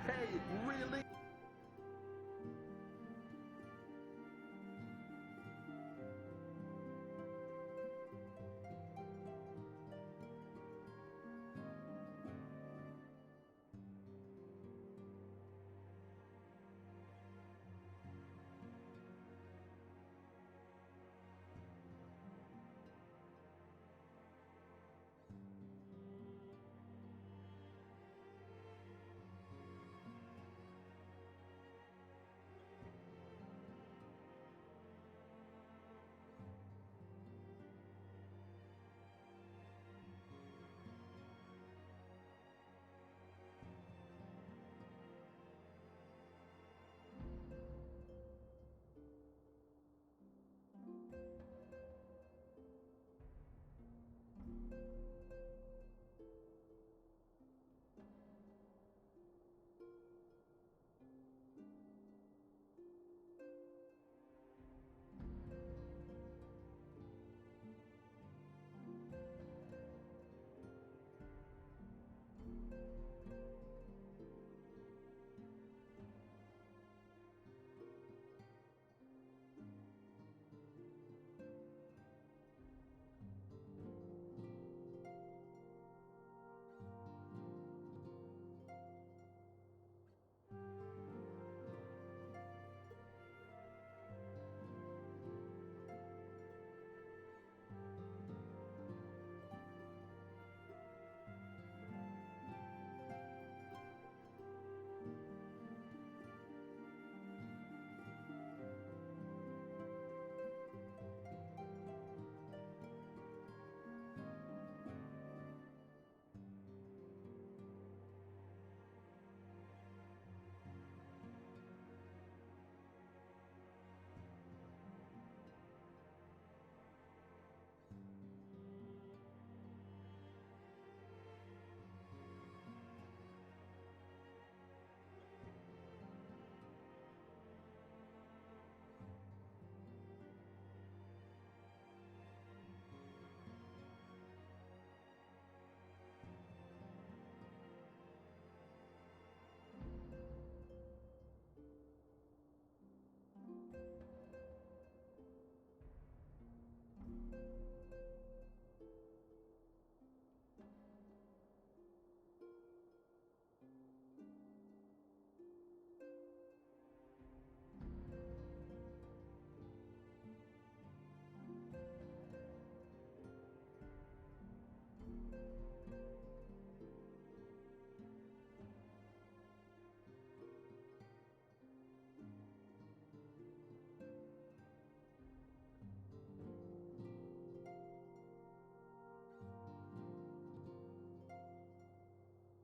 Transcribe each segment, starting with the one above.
Hey, really?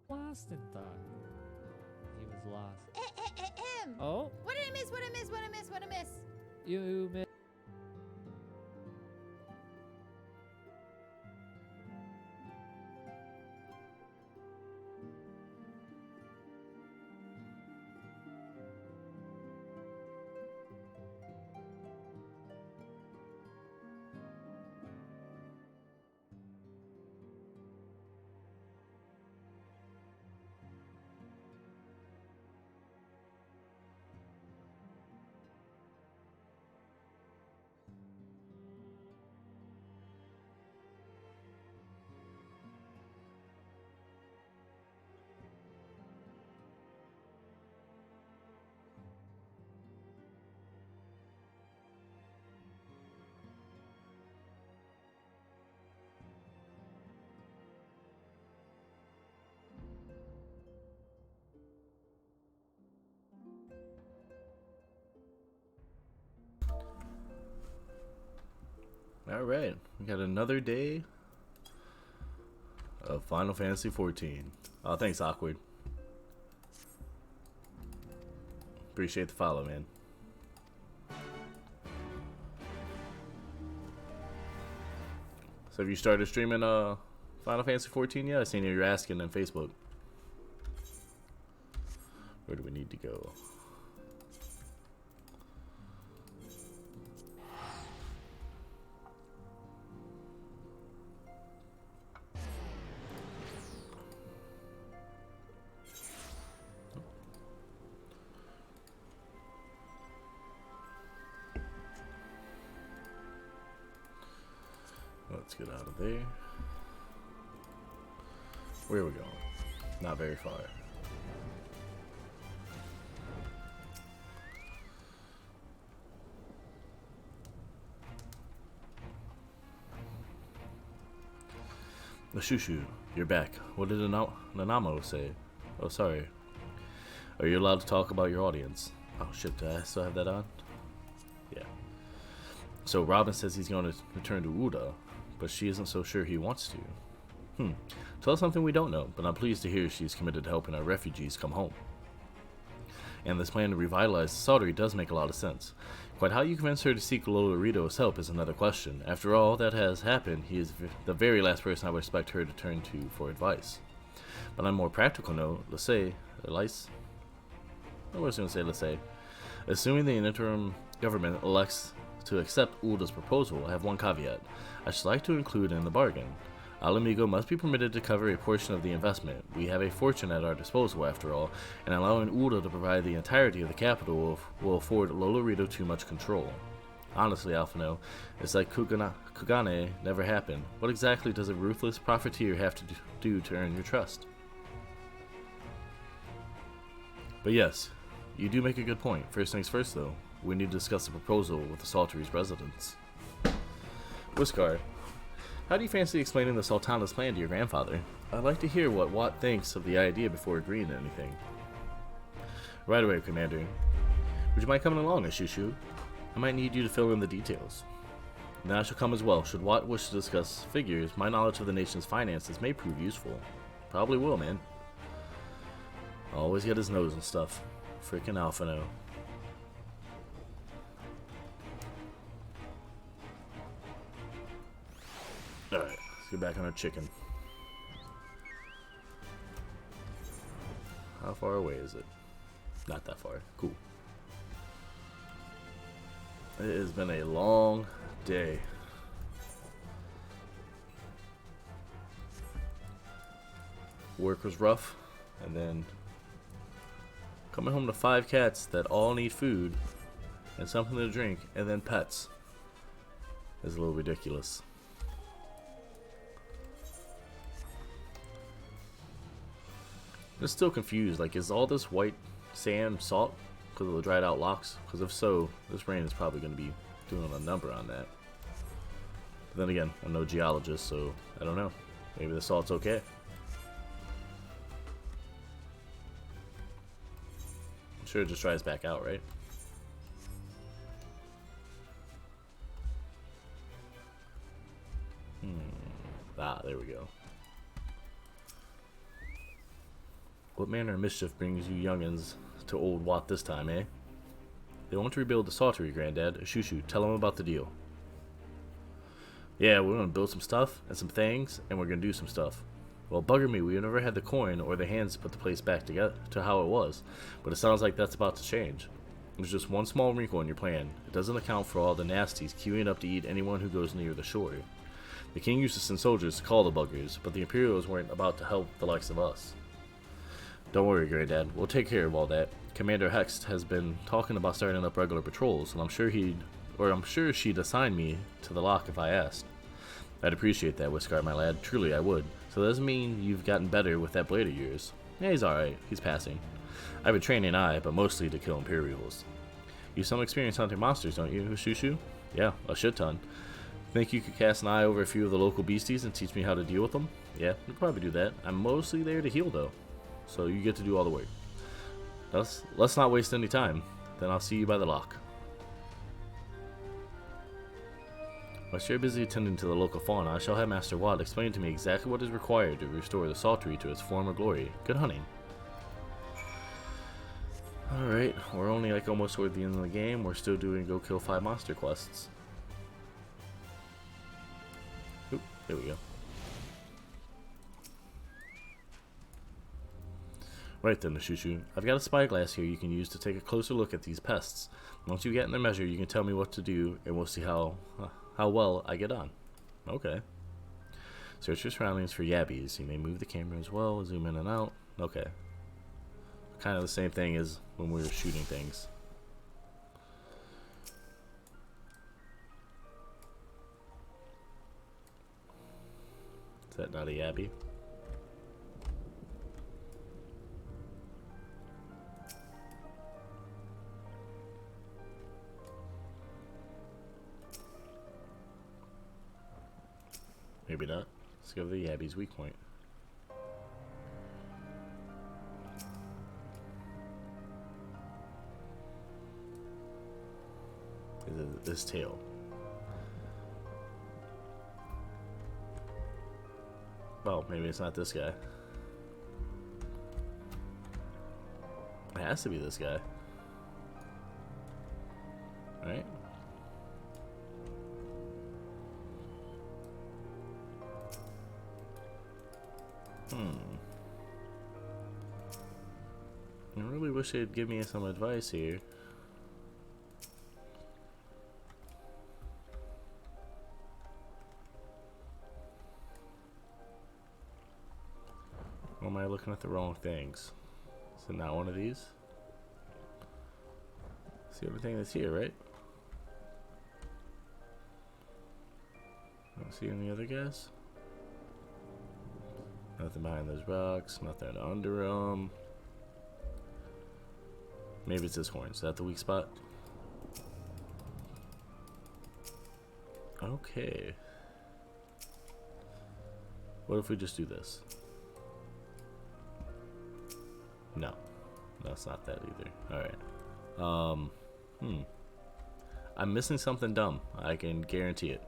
Lost in thought. He was lost. Oh, What did I miss? What did I miss? What did I miss? What did I miss? you missed. All right, we got another day of Final Fantasy XIV. Oh, thanks, Awkward. Appreciate the follow, man. So have you started streaming Final Fantasy XIV yet? I seen you were asking on Facebook. Where do we need to go? Let's get out of there. Where are we going? Not very far. The Shushu, you're back. What did Nanamo say? Oh, sorry. Are you allowed to talk about your audience? Oh shit, do I still have that on? Yeah. So Robin says he's going to return to Uda, but she isn't so sure he wants to. Tell us something we don't know, but I'm pleased to hear she's committed to helping our refugees come home. And this plan to revitalize the Sauteri does make a lot of sense. Quite how you convince her to seek Lolorito's help is another question. After all that has happened, he is the very last person I would expect her to turn to for advice. But on a more practical note, let's say, assuming the interim government elects to accept Ulda's proposal, I have one caveat. I should like to include in the bargain. Alamigo must be permitted to cover a portion of the investment. We have a fortune at our disposal, after all, and allowing Ulda to provide the entirety of the capital will afford Lolorito too much control. Honestly, Alphino, it's like Kugane never happened. What exactly does a ruthless profiteer have to do to earn your trust? But yes, you do make a good point. First things first, though, we need to discuss the proposal with the Sauteri's residents. Whiskar, how do you fancy explaining the Sultana's plan to your grandfather? I'd like to hear what Watt thinks of the idea before agreeing to anything. Right away, Commander. Would you mind coming along, Ashushu? I might need you to fill in the details. Then I shall come as well. Should Watt wish to discuss figures, my knowledge of the nation's finances may prove useful. Probably will, man. Always get his nose and stuff. Freaking Alphino. Alright, let's get back on our chicken. How far away is it? Not that far. Cool. It has been a long day. Work was rough, and then coming home to 5 cats that all need food and something to drink, and then pets is a little ridiculous. I'm still confused. Like, is all this white sand salt because of the dried out locks? Because if so, this rain is probably going to be doing a number on that. But then again, I'm no geologist, so I don't know. Maybe the salt's okay. I'm sure it just dries back out, right? Ah, there we go. What manner of mischief brings you youngins to old Watt this time, eh? They want to rebuild the Sauteri, Granddad. Shushu, tell them about the deal. Yeah, we're gonna build some stuff and some things, and we're gonna do some stuff. Well, bugger me, we never had the coin or the hands to put the place back together to how it was, but it sounds like that's about to change. There's just one small wrinkle in your plan. It doesn't account for all the nasties queuing up to eat anyone who goes near the shore. The king used to send soldiers to call the buggers, but the Imperials weren't about to help the likes of us. Don't worry, Granddad. We'll take care of all that. Commander Hext has been talking about starting up regular patrols, and I'm sure she'd assign me to the lock if I asked. I'd appreciate that, Whiskar, my lad. Truly, I would. So that doesn't mean you've gotten better with that blade of yours. Yeah, he's alright. He's passing. I have a training eye, but mostly to kill Imperials. You have some experience hunting monsters, don't you, Shushu? Yeah, a shit ton. Think you could cast an eye over a few of the local beasties and teach me how to deal with them? Yeah, you'd probably do that. I'm mostly there to heal, though. So you get to do all the work. Let's not waste any time. Then I'll see you by the lock. Whilst you're busy attending to the local fauna, I shall have Master Watt explain to me exactly what is required to restore the Sauteri to its former glory. Good hunting. Alright, we're only like almost toward the end of the game. We're still doing go kill 5 monster quests. Oop, there we go. Right then, Shushu. I've got a spyglass here you can use to take a closer look at these pests. Once you get in their measure, you can tell me what to do, and we'll see how well I get on. Okay. Search your surroundings for yabbies. You may move the camera as well, zoom in and out. Okay. Kind of the same thing as when we were shooting things. Is that not a yabby? Maybe not. Let's go to the yabby's weak point. Is it this tail? Well, maybe it's not this guy. It has to be this guy. Right? I really wish they'd give me some advice here. Or am I looking at the wrong things? Is it not one of these? It's the only thing that's here, right? Don't see any other guys? Nothing behind those rocks, nothing under them. Maybe it's this horn. Is that the weak spot? Okay. What if we just do this? No. That's not that either. Alright. I'm missing something dumb. I can guarantee it.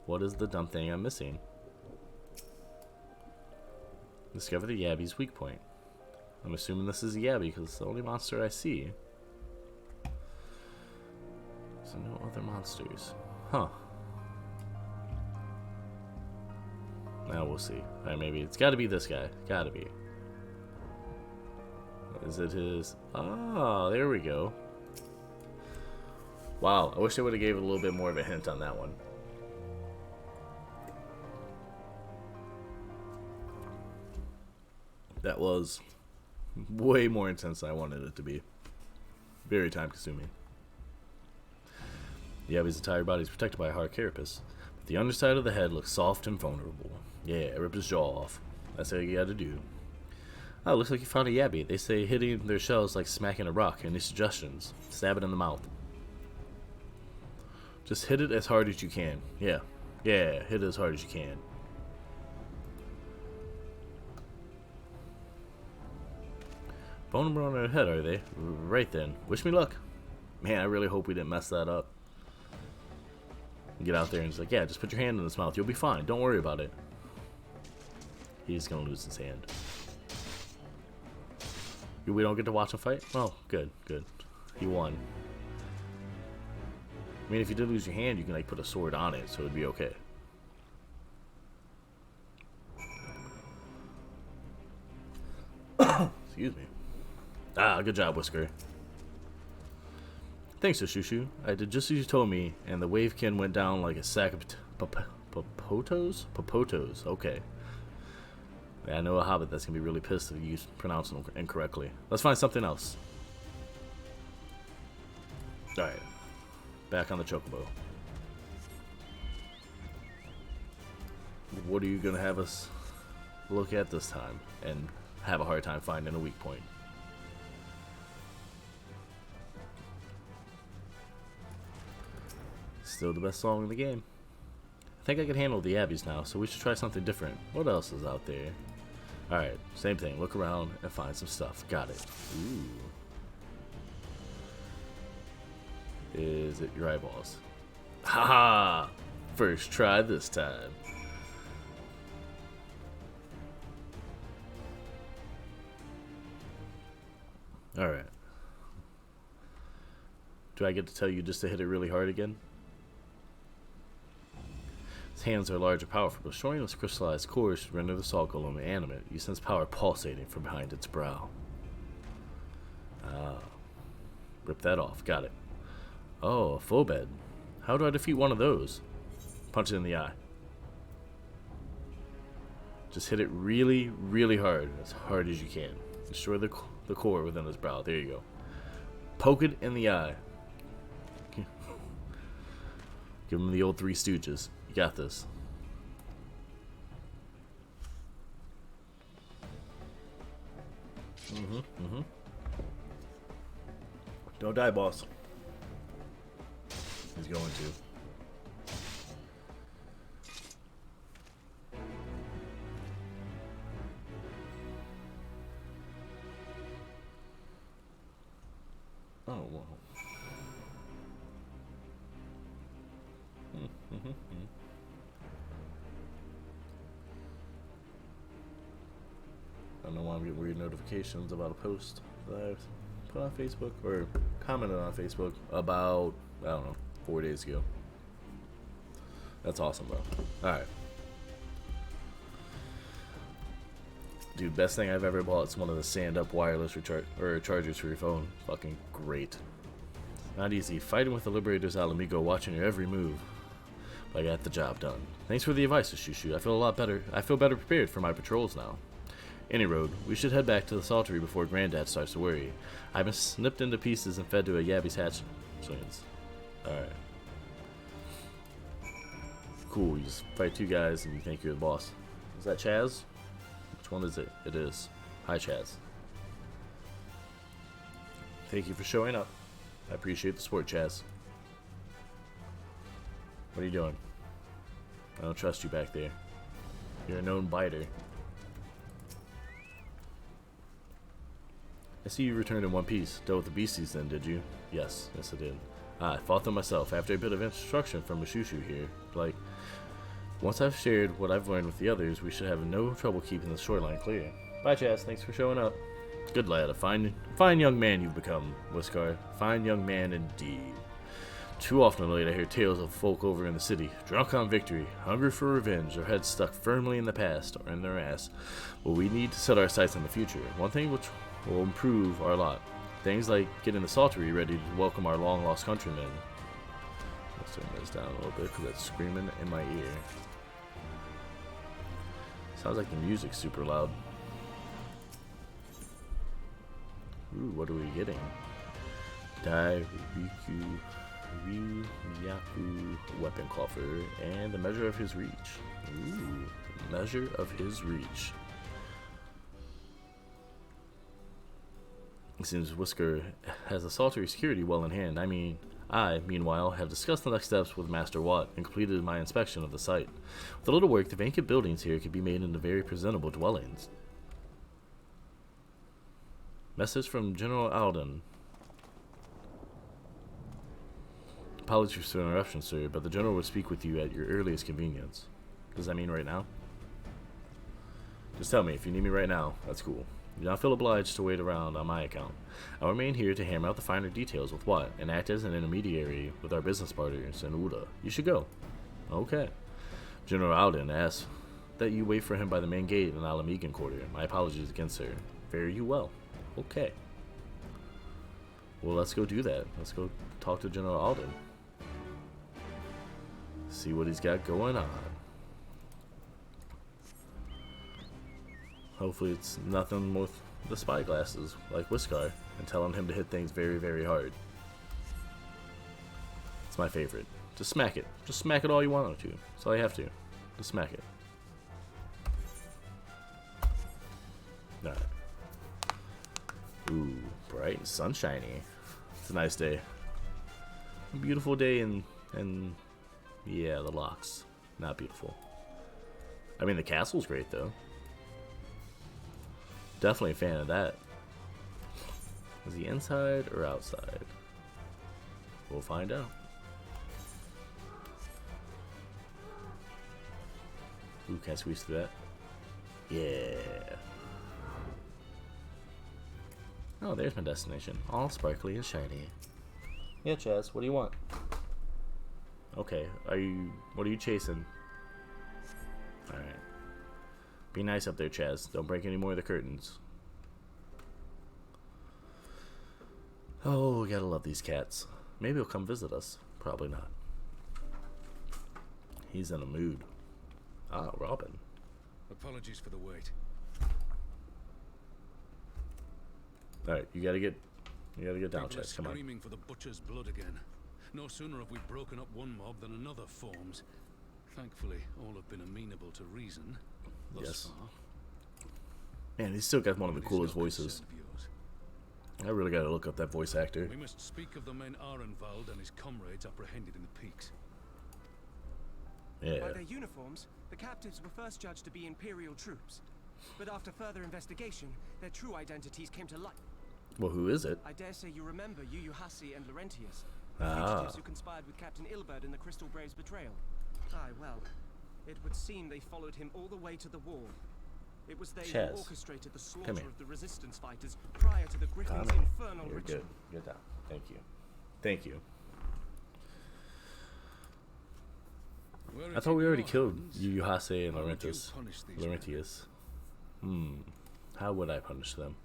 What is the dumb thing I'm missing? Discover the Yabby's weak point. I'm assuming this is a Yabby because it's the only monster I see. So no other monsters. Huh. Now we'll see. Alright, maybe it's gotta be this guy. Gotta be. Is it his? Ah, there we go. Wow, I wish they would have gave it a little bit more of a hint on that one. That was way more intense than I wanted it to be. Very time consuming. The Yabby's entire body is protected by a hard carapace, but the underside of the head looks soft and vulnerable. Yeah, rip his jaw off. That's all you gotta do. Oh, looks like you found a Yabby. They say hitting their shells like smacking a rock. Any suggestions? Stab it in the mouth. Just hit it as hard as you can. Yeah. Yeah, hit it as hard as you can. Bone them on their head, are they? Right then. Wish me luck. Man, I really hope we didn't mess that up. Get out there and it's like, yeah, just put your hand in his mouth. You'll be fine. Don't worry about it. He's gonna lose his hand. We don't get to watch him fight? Oh, good, good. He won. I mean, if you did lose your hand, you can like put a sword on it, so it'd be okay. Excuse me. Ah, good job, Whisker. Thanks, Shushu. I did just as you told me, and the wavekin went down like a sack of popotos? Popotos, okay. Yeah, I know a hobbit that's gonna be really pissed if you pronounce them incorrectly. Let's find something else. Alright. Back on the chocobo. What are you gonna have us look at this time and have a hard time finding a weak point? Still the best song in the game. I think I can handle the Yabbies now, so we should try something different. What else is out there? Alright, same thing. Look around and find some stuff. Got it. Ooh. Is it your eyeballs? Haha! First try this time. Alright. Do I get to tell you just to hit it really hard again? His hands are large and powerful, but showing its crystallized core should render the salt golem animate. You sense power pulsating from behind its brow. Ah. Rip that off. Got it. Oh, a full bed. How do I defeat one of those? Punch it in the eye. Just hit it really, really hard as you can. Destroy the core within his brow. There you go. Poke it in the eye. Give him the old Three Stooges. You got this. Don't die, boss. He's going to. Oh, wow. I don't know why I'm getting weird notifications about a post that I've put on Facebook or commented on Facebook about, I don't know, 4 days ago. That's awesome, bro. Alright. Dude, best thing I've ever bought is one of the stand-up wireless chargers for your phone. Fucking great. Not easy. Fighting with the Liberators Alamigo, watching your every move. But I got the job done. Thanks for the advice, Shushu. I feel a lot better. I feel better prepared for my patrols now. Any road, we should head back to the Saltery before Granddad starts to worry. I've been snipped into pieces and fed to a Yabby's hatchlings. Alright. Cool, you just fight two guys and you think you're the boss. Is that Chaz? Which one is it? It is. Hi, Chaz. Thank you for showing up. I appreciate the support, Chaz. What are you doing? I don't trust you back there. You're a known biter. I see you returned in one piece. Dealt with the beasties then, did you? Yes, I did. I fought them myself after a bit of instruction from Mashushu here. Like, once I've shared what I've learned with the others, we should have no trouble keeping the shoreline clear. Bye, Chaz. Thanks for showing up. Good lad. A fine young man you've become, Whiskar. Fine young man indeed. Too often lately I hear tales of folk over in the city, drunk on victory, hungry for revenge, their heads stuck firmly in the past or in their ass. But we need to set our sights on the future. One thing which will improve our lot. Things like getting the Saltery ready to welcome our long-lost countrymen. Let's turn this down a little bit because that's screaming in my ear. Sounds like the music's super loud. Ooh, what are we getting? Ryu-Yaku weapon coffer and the measure of his reach. Ooh, measure of his reach. It seems Whisker has the Saltery security well in hand. I, meanwhile, have discussed the next steps with Master Watt and completed my inspection of the site. With a little work, the vacant buildings here could be made into very presentable dwellings. Message from General Alden. Apologies for the interruption, sir, but the General will speak with you at your earliest convenience. Does that mean right now? Just tell me, if you need me right now, that's cool. Do not feel obliged to wait around on my account. I'll remain here to hammer out the finer details with Watt and act as an intermediary with our business partners in Uda. You should go. Okay. General Alden asks that you wait for him by the main gate in Alamigan Quarter. My apologies again, sir. Fare you well. Okay. Well, let's go do that. Let's go talk to General Alden. See what he's got going on. Hopefully it's nothing with the spy glasses, like Whiskar, and telling him to hit things very, very hard. It's my favorite. Just smack it. Just smack it all you want to. That's all you have to. Just smack it. Alright. Ooh, bright and sunshiny. It's a nice day. A beautiful day in yeah, the locks. Not beautiful. I mean, the castle's great, though. Definitely a fan of that. Is he inside or outside? We'll find out. Ooh, can I squeeze through that? Yeah. Oh, there's my destination. All sparkly and shiny. Yeah, Chaz, what do you want? Okay, what are you chasing? Alright. Be nice up there, Chaz. Don't break any more of the curtains. Oh, we gotta love these cats. Maybe he'll come visit us. Probably not. He's in a mood. Ah, Robin. Apologies for the wait. Alright, you gotta get down, People are Chaz. Come on. screaming for the butcher's blood again. No sooner have we broken up one mob than another forms. Thankfully, all have been amenable to reason. Thus Yes. far. Man, he's still got one of the It is coolest no voices. concern of I really gotta look up that voice actor. We must speak of the men Arenvald and his comrades apprehended in the peaks. Yeah. By their uniforms, the captives were first judged to be Imperial troops. But after further investigation, their true identities came to light. Well, who is it? I dare say you remember Yuyuhasi and Laurentius, Ah. fugitives who conspired with Captain Ilberd in the Crystal Brave's betrayal. Aye, well, it would seem they followed him all the way to the wall. It was they Chaz, who orchestrated the come slaughter here. of the resistance fighters prior to the Griffin's Tommy, infernal you're ritual. good. Get down. Thank you. Thank you. Were I it thought in we already your killed hands, Yuyuhase and how would you Laurentius. punish these men? Laurentius. How would I punish them?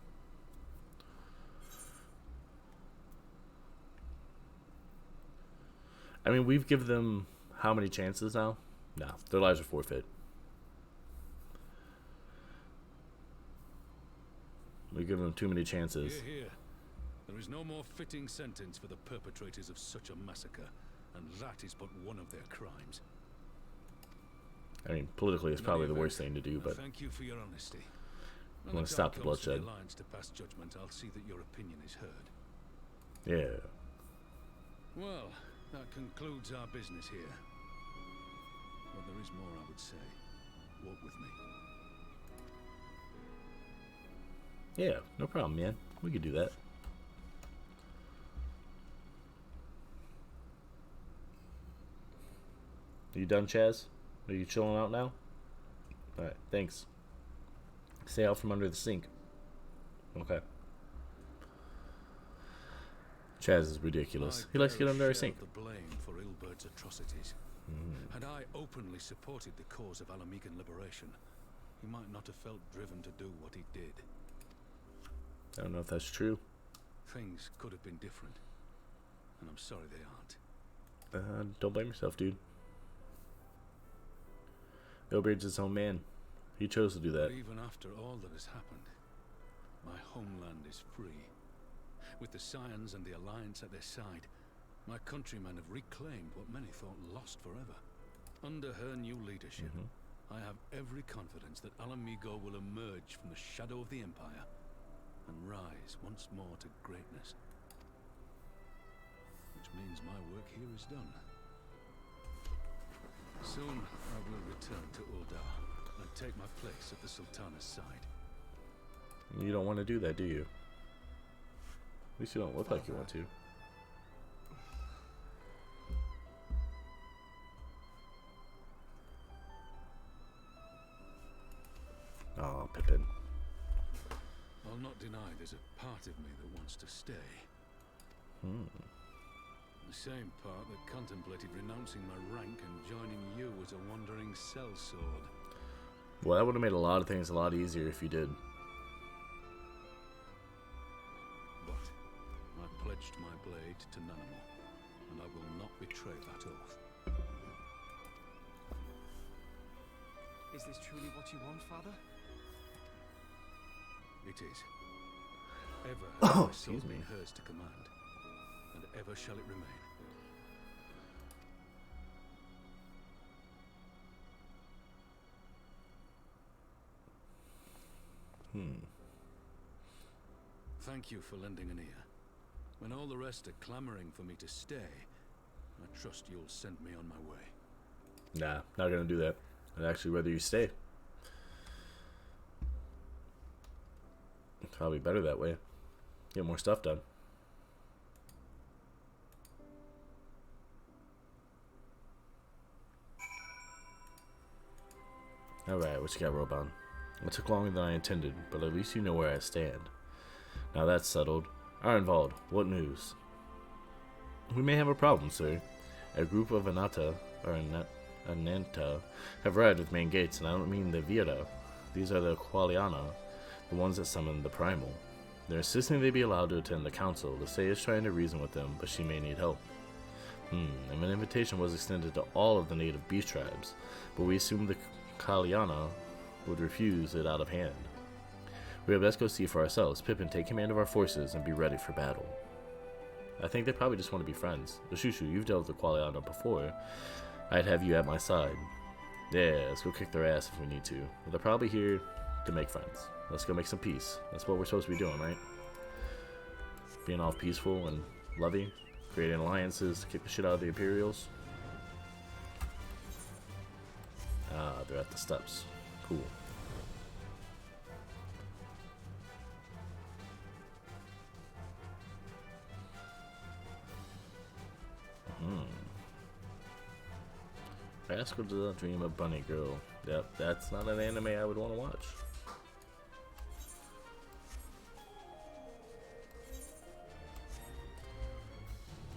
I mean, we've given them how many chances now? No, their lives are forfeit. We've given them too many chances. Hear, hear. There is no more fitting sentence for the perpetrators of such a massacre, and that is but one of their crimes. I mean, politically, it's In probably any the worst event, thing to do, I but thank you for your honesty. I want to stop the bloodshed. The Alliance to pass judgment, I'll see that your opinion is heard. Yeah. Well, that concludes our business here. But there is more I would say. Walk with me. Yeah, no problem, man. We could do that. Are you done, Chaz? Are you chilling out now? Alright, thanks. Stay out from under the sink. Okay. Chaz is ridiculous. He likes to get under our sink. The blame for Ilberd's atrocities. Had I openly supported the cause of Alamigan liberation, he might not have felt driven to do what he did. I don't know if that's true. Things could have been different, and I'm sorry they aren't. Don't blame yourself, dude. Ilbeard's his own man. He chose to do that. But even after all that has happened, my homeland is free. With the Scions and the Alliance at their side, my countrymen have reclaimed what many thought lost forever. Under her new leadership, I have every confidence that Alamigo will emerge from the shadow of the Empire and rise once more to greatness. Which means my work here is done. Soon I will return to Uldar and take my place at the Sultana's side. You don't want to do that, do you? At least you don't look like you want to. Oh, Pippin. I'll not deny there's a part of me that wants to stay. The same part that contemplated renouncing my rank and joining you as a wandering sellsword. Well, that would have made a lot of things a lot easier if you did. But I pledged my blade to Nanamo, and I will not betray that oath. Is this truly what you want, Father? It is. Ever has my Excuse sword me. been hers to command, and ever shall it remain. Thank you for lending an ear. When all the rest are clamoring for me to stay, I trust you'll send me on my way. Nah, not gonna do that. I'd actually rather you stay. It's probably better that way. Get more stuff done. Alright, what you got, Roban? It took longer than I intended, but at least you know where I stand. Now that's settled. Arenvald, what news? We may have a problem, sir. A group of Ananta have arrived with main gates, and I don't mean the Vira. These are the Qualiana, the ones that summoned the Primal. They're insisting they be allowed to attend the council. The Say is trying to reason with them, but she may need help. And an invitation was extended to all of the native beast tribes, but we assumed the Qualiana would refuse it out of hand. We had best go see for ourselves. Pippin, take command of our forces and be ready for battle. I think they probably just want to be friends. Shushu, you've dealt with the Qualiana before. I'd have you at my side. Yeah, let's go kick their ass if we need to. They're probably here to make friends. Let's go make some peace. That's what we're supposed to be doing, right? Being all peaceful and loving, creating alliances to kick the shit out of the Imperials. Ah, they're at the steps. Cool. Rascal does not dream of Bunny Girl. Yep, that's not an anime I would want to watch.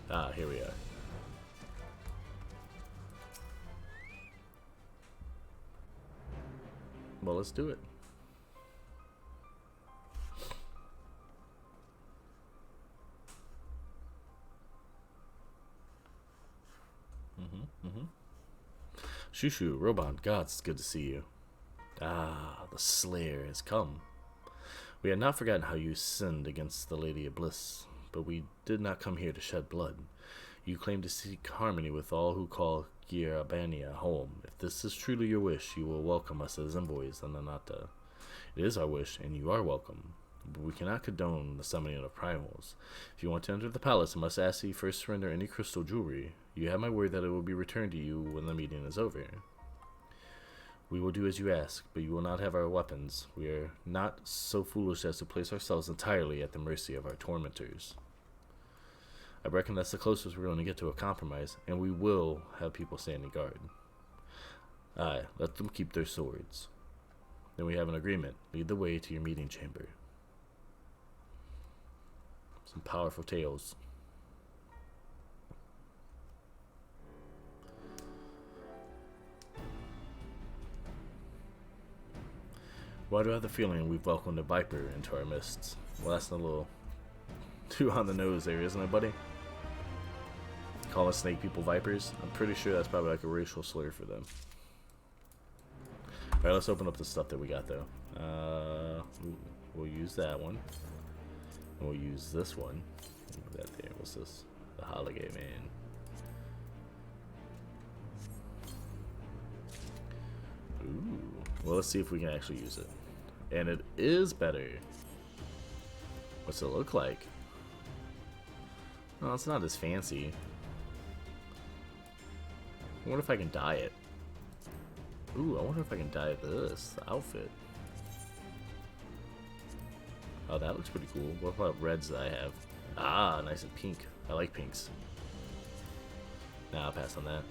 Ah, here we are. Well, let's do it. Shushu, Roban, gods, it's good to see you. Ah, the Slayer has come. We had not forgotten how you sinned against the Lady of Bliss, but we did not come here to shed blood. You claim to seek harmony with all who call Girabania home. If this is truly your wish, you will welcome us as envoys on Nanata. It is our wish, and you are welcome. But we cannot condone the summoning of primals. If you want to enter the palace, I must ask that you first surrender any crystal jewelry. You have my word that it will be returned to you when the meeting is over. We will do as you ask, but you will not have our weapons. We are not so foolish as to place ourselves entirely at the mercy of our tormentors. I reckon that's the closest we're going to get to a compromise, and we will have people standing guard. Aye, let them keep their swords. Then we have an agreement. Lead the way to your meeting chamber. Some powerful tales. Why do I have the feeling we've welcomed a viper into our midst? Well, that's a little too on the nose there, isn't it, buddy? Calling snake people vipers? I'm pretty sure that's probably like a racial slur for them. Alright, let's open up the stuff that we got, though. We'll use that one. And we'll use this one. That there. What's this? The Holiday Man. Ooh. Well, let's see if we can actually use it. And it is better. What's it look like? No, it's not as fancy. I wonder if I can dye it. Ooh, I wonder if I can dye this, the outfit. Oh, that looks pretty cool. What about reds that I have? Ah, nice and pink. I like pinks. Nah, I'll pass on that.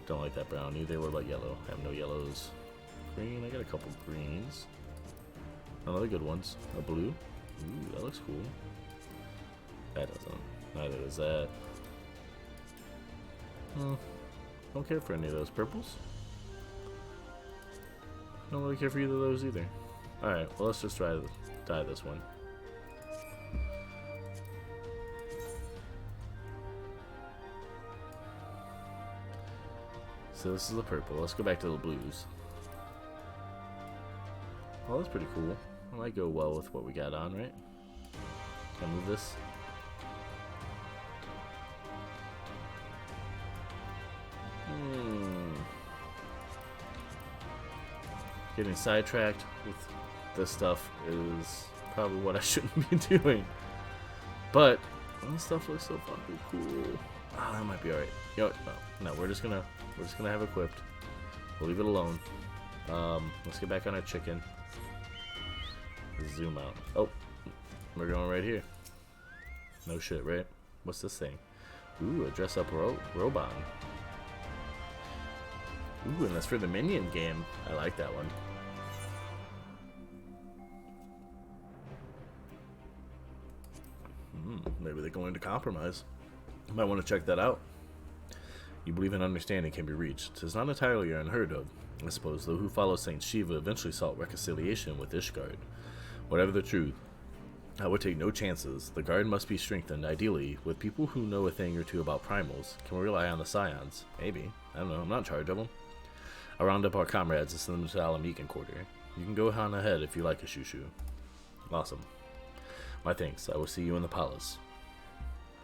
Don't like that brown either. What about yellow? I have no yellows. Green, I got a couple greens. Another good ones. A blue. Ooh, that looks cool. That doesn't. Neither does that. Don't care for any of those purples. Don't really care for either of those either. Alright, well, let's just try to dye this one. So this is the purple. Let's go back to the blues. Well, that's pretty cool. It might go well with what we got on, right? Can I move this? Getting sidetracked with this stuff is probably what I shouldn't be doing. But this stuff looks so fucking cool. Ah, that might be alright. You know what? No, we're just gonna have it equipped. We'll leave it alone. Let's get back on our chicken. Zoom out. Oh, we're going right here. No shit, right? What's this thing? Ooh, a dress up Roban. Ooh, and that's for the minion game. I like that one. Maybe they're going to compromise. You might want to check that out. You believe an understanding can be reached. 'Tis not entirely unheard of. I suppose those who follow Saint Shiva eventually sought reconciliation with Ishgard. Whatever the truth, I would take no chances. The guard must be strengthened, ideally, with people who know a thing or two about primals. Can we rely on the Scions? Maybe. I don't know. I'm not in charge of them. I'll round up our comrades and send them to the Alamican Quarter. You can go on ahead if you like a shushu. Awesome. My thanks. I will see you in the palace.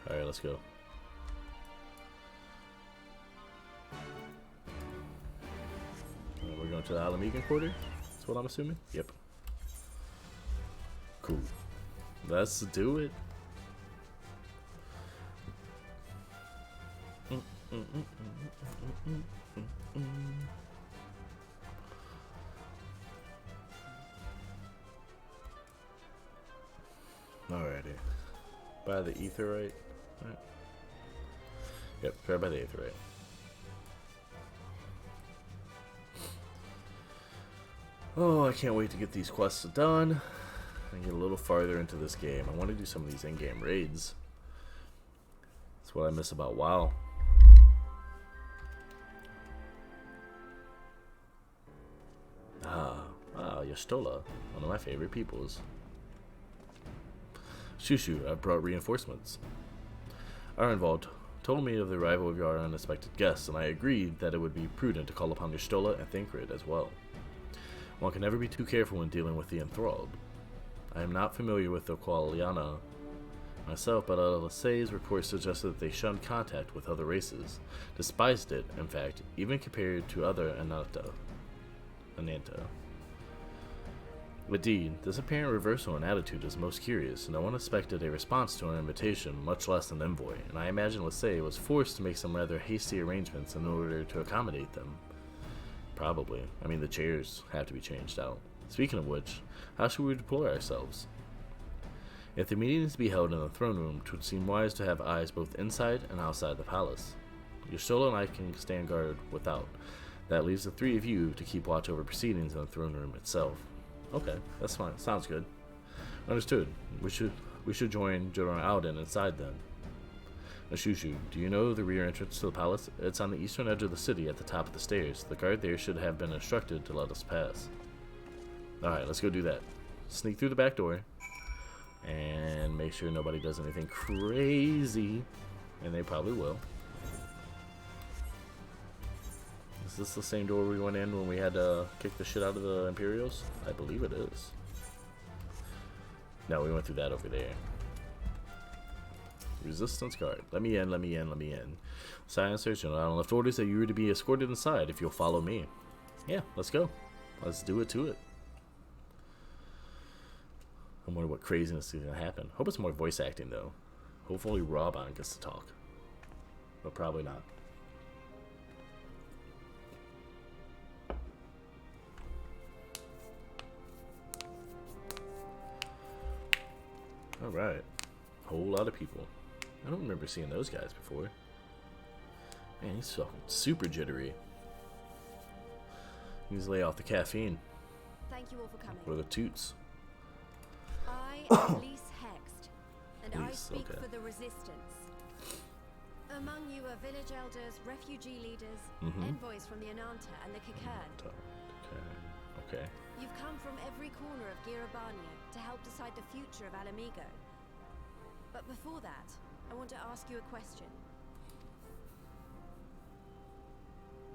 Alright, let's go. We're going to the Alamican Quarter? That's what I'm assuming? Yep. Cool. Let's do it. Alrighty. By the Aetheryte. Right. Yep, right by the Aetheryte. Oh, I can't wait to get these quests done and get a little farther into this game. I want to do some of these in-game raids. That's what I miss about WoW. Y'shtola, one of my favorite peoples. Shushu, I've brought reinforcements. Arenvald told me of the arrival of your unexpected guests, and I agreed that it would be prudent to call upon Y'shtola and Thancred as well. One can never be too careful when dealing with the enthralled. I am not familiar with the Qualiana myself, but Lasse's reports suggested that they shunned contact with other races, despised it, in fact, even compared to other Ananta. Indeed, this apparent reversal in attitude is most curious. No one expected a response to our invitation, much less an envoy, and I imagine Lasse was forced to make some rather hasty arrangements in order to accommodate them. Probably. I mean, the chairs have to be changed out. Speaking of which, how should we deploy ourselves? If the meeting is to be held in the throne room, it would seem wise to have eyes both inside and outside the palace. Y'shtola and I can stand guard without. That leaves the three of you to keep watch over proceedings in the throne room itself. Okay, that's fine. Sounds good. Understood. We should join Joran Alden inside then. Shushu, do you know the rear entrance to the palace? It's on the eastern edge of the city at the top of the stairs. The guard there should have been instructed to let us pass. Alright, let's go do that. Sneak through the back door. And make sure nobody does anything crazy. And they probably will. Is this the same door we went in when we had to kick the shit out of the Imperials? I believe it is. No, we went through that over there. Resistance guard. Let me in, let me in, let me in. Silent search. I left orders that you were to be escorted inside if you'll follow me. Yeah, let's go. Let's do it to it. I wonder what craziness is going to happen. Hope it's more voice acting, though. Hopefully Robon gets to talk. But probably not. Alright. Whole lot of people. I don't remember seeing those guys before. Man, he's fucking super jittery. He needs to lay off the caffeine. Thank you all for coming. Or the toots. I am Lise Hext, and I speak okay. for the resistance. Among you are village elders, refugee leaders, envoys from the Ananta and the Kikern. Okay. You've come from every corner of Girabania to help decide the future of Alamigo. But before that, I want to ask you a question.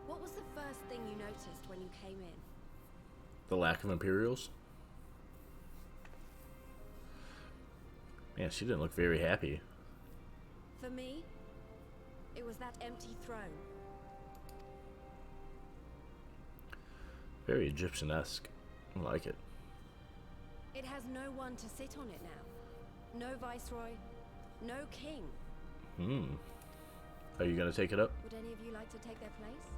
What was the first thing you noticed when you came in? The lack of Imperials? Man, she didn't look very happy. For me, it was that empty throne. Very Egyptian-esque. I like it. It has no one to sit on it now. No viceroy, no king. Are you gonna take it up? Would any of you like to take their place?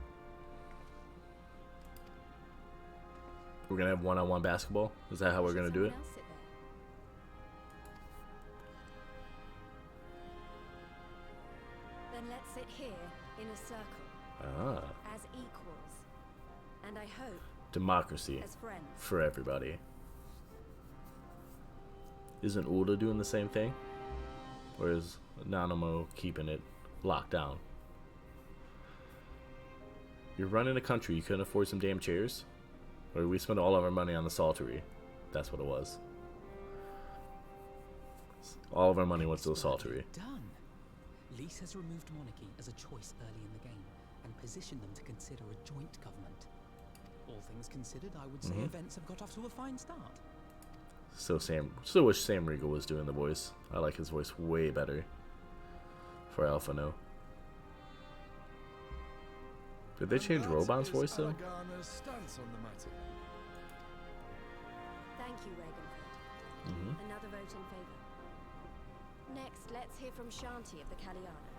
We're gonna have one-on-one basketball? Is that how we're gonna do it? Someone else sit there? Then let's sit here in a circle. As equals. And I hope Democracy. as friends. For everybody. Isn't Ulda doing the same thing? Or is Nanamo keeping it locked down? You're running a country, you couldn't afford some damn chairs? Or we spent all of our money on the Saltery. That's what it was. All of our money went to the Saltery. Done. Lise has removed monarchy as a choice early in the game and positioned them to consider a joint government. All things considered, I would say events have got off to a fine start. Still wish Sam Riegel was doing the voice. I like his voice way better for Alphano. Did they change Robon's voice though? Thank you, Regenford. Another vote in favor. Next, let's hear from Shanti of the Kaliana.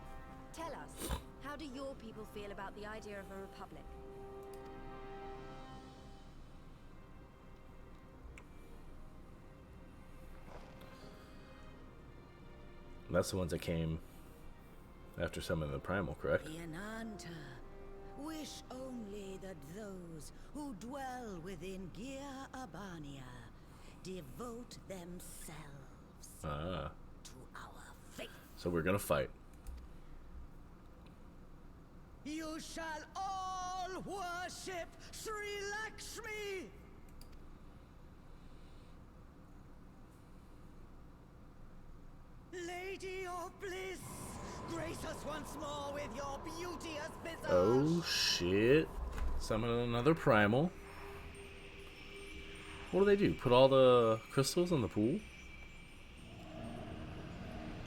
Tell us, how do your people feel about the idea of a republic? That's the ones that came after summoning the primal, correct? Piananta, wish only that those who dwell within Gir Abania devote themselves Ah. to our faith. So we're gonna fight. You shall all worship Sri Lakshmi! Lady of bliss, grace us once more with your beauteous visage. Oh shit. Summon another primal. What do they do? Put all the crystals in the pool?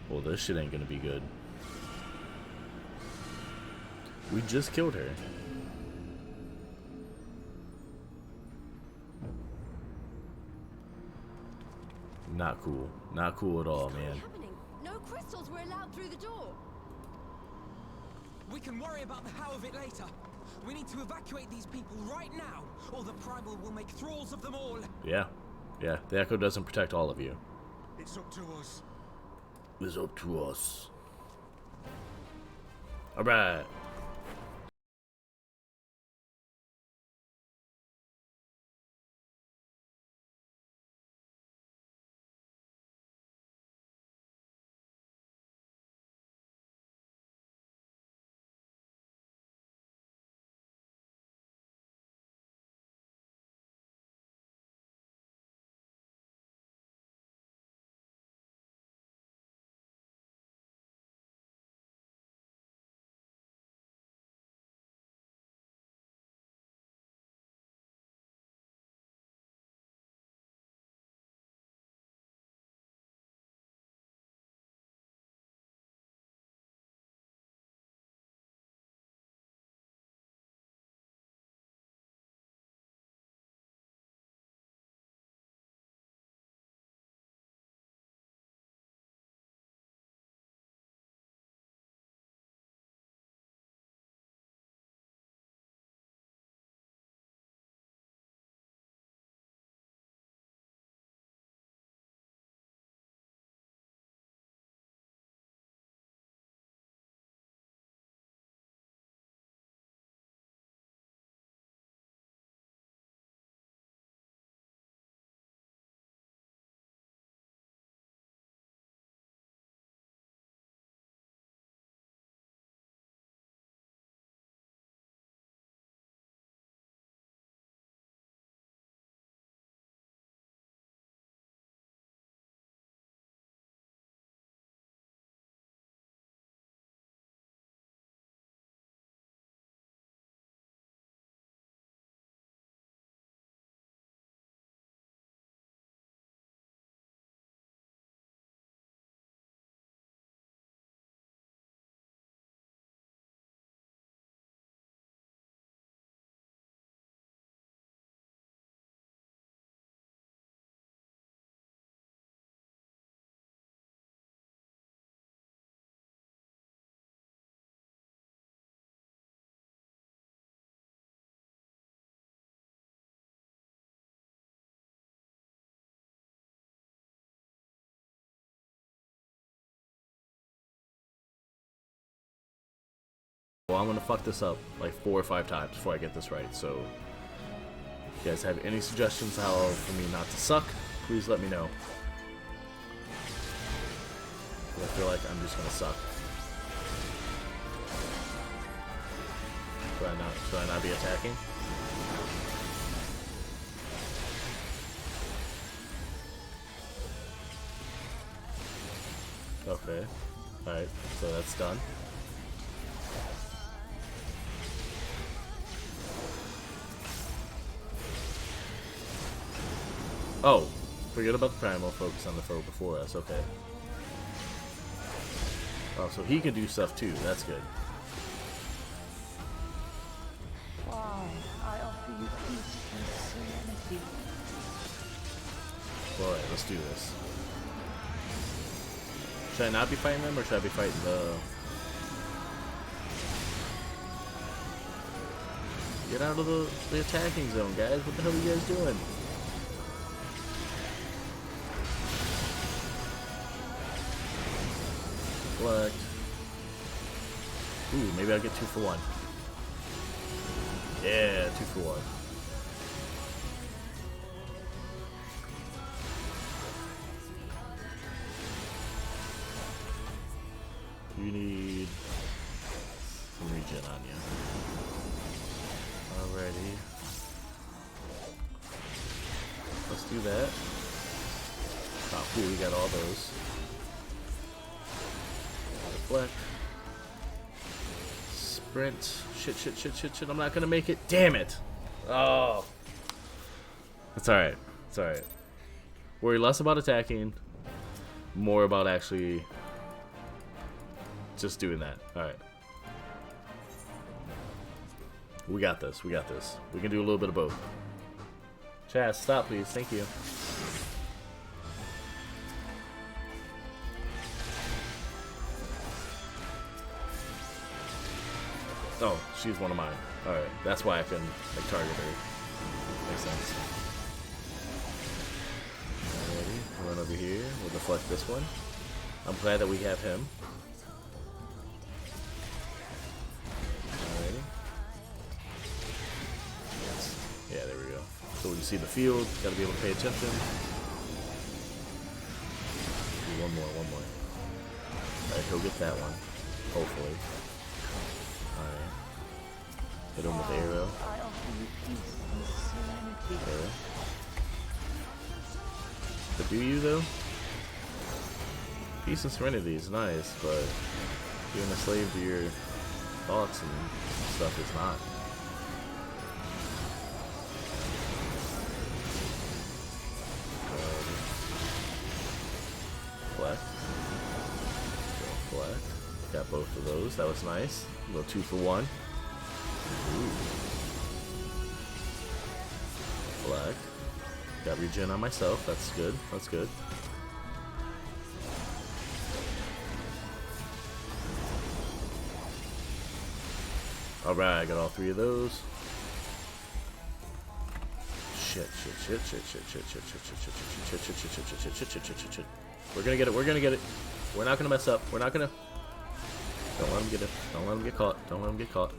Well, this shit ain't gonna be good. We just killed her. Not cool. Not cool at all, What's man. happening? No crystals were allowed through the door. We can worry about the how of it later. We need to evacuate these people right now, or the Primal will make thralls of them all. Yeah. Yeah, the Echo doesn't protect all of you. It's up to us. It's up to us. Alright. Well, I'm gonna fuck this up like 4 or 5 times before I get this right, so if you guys have any suggestions how for me not to suck, please let me know. I feel like I'm just gonna suck. Should I not be attacking? Okay. Alright, so that's done. Oh, forget about the primal, focus on the foe before us, okay. Oh, so he can do stuff too, that's good. Why, I offer you peace and serenity. Alright, let's do this. Should I not be fighting them, or should I be fighting the... Get out of the attacking zone, guys. What the hell are you guys doing? Select. Ooh, maybe I'll get 2 for 1. Yeah, 2 for 1. You need some regen on you. Alrighty. Let's do that. Oh, cool, we got all those. Deflect. Sprint. Shit. I'm not gonna make it. Damn it! Oh. It's alright. It's alright. Worry less about attacking, more about actually just doing that. Alright. We got this. We got this. We can do a little bit of both. Chaz, stop please. Thank you. Oh, she's one of mine. Alright. That's why I can target her. Makes sense. Alrighty. Run over here. We'll deflect this one. I'm glad that we have him. Yeah, there we go. So when you see the field, gotta be able to pay attention. Do one more. Alright, he'll get that one. Hopefully. Alright. Hit him with the arrow. Okay. But do you though? Peace and serenity is nice, but being a slave to your thoughts and stuff is not. Black. Got both of those. That was nice. A little 2 for 1. Ooh. Black. Got regen on myself. That's good. That's good. Alright, I got all 3 of those. Shit. We're gonna get it. We're gonna get it. We're not gonna mess up. We're not gonna. Don't let him get it. Don't let him get caught. Don't let him get caught.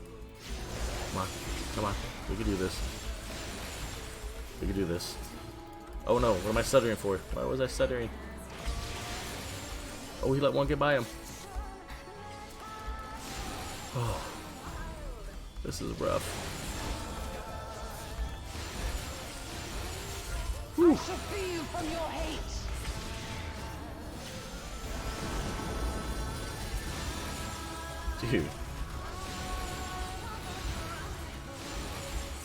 Come on. Come on. We can do this. We can do this. Oh no. What am I stuttering for? Why was I stuttering? Oh, he let one get by him. Oh. This is rough. Whew. I shall free you from your hate. Dude.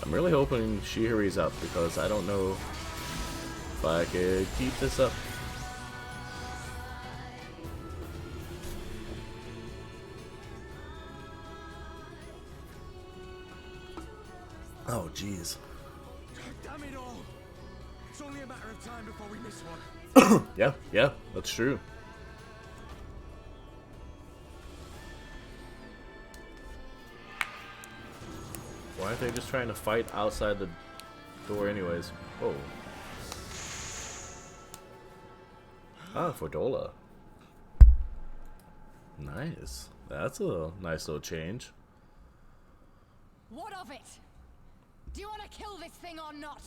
I'm really hoping she hurries up because I don't know if I could keep this up. Oh, jeez. Damn it all! It's only a matter of time before we miss one. Yeah, that's true. Why aren't they just trying to fight outside the door anyways? Whoa. Ah, Fordola. Nice. That's a nice little change. What of it? Do you want to kill this thing or not?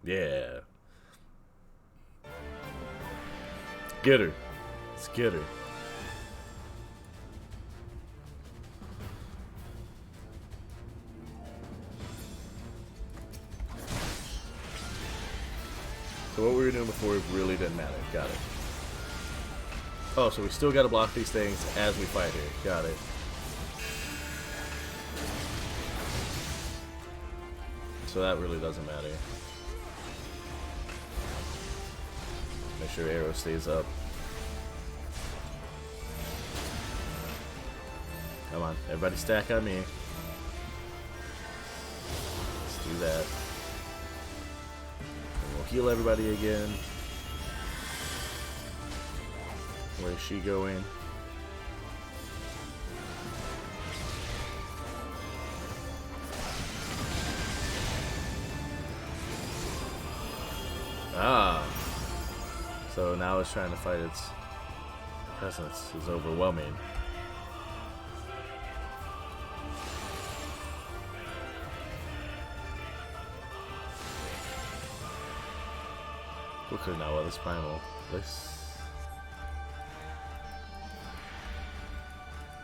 Yeah. Get her. Let's get her. So what we were doing before really didn't matter. Got it. Oh, so we still got to block these things as we fight here. Got it. So that really doesn't matter. Make sure arrow stays up. Come on, everybody stack on me. Let's do that. And we'll heal everybody again. Where's she going? Ah. So now it's trying to fight its presence is overwhelming. Quicker now while this primal.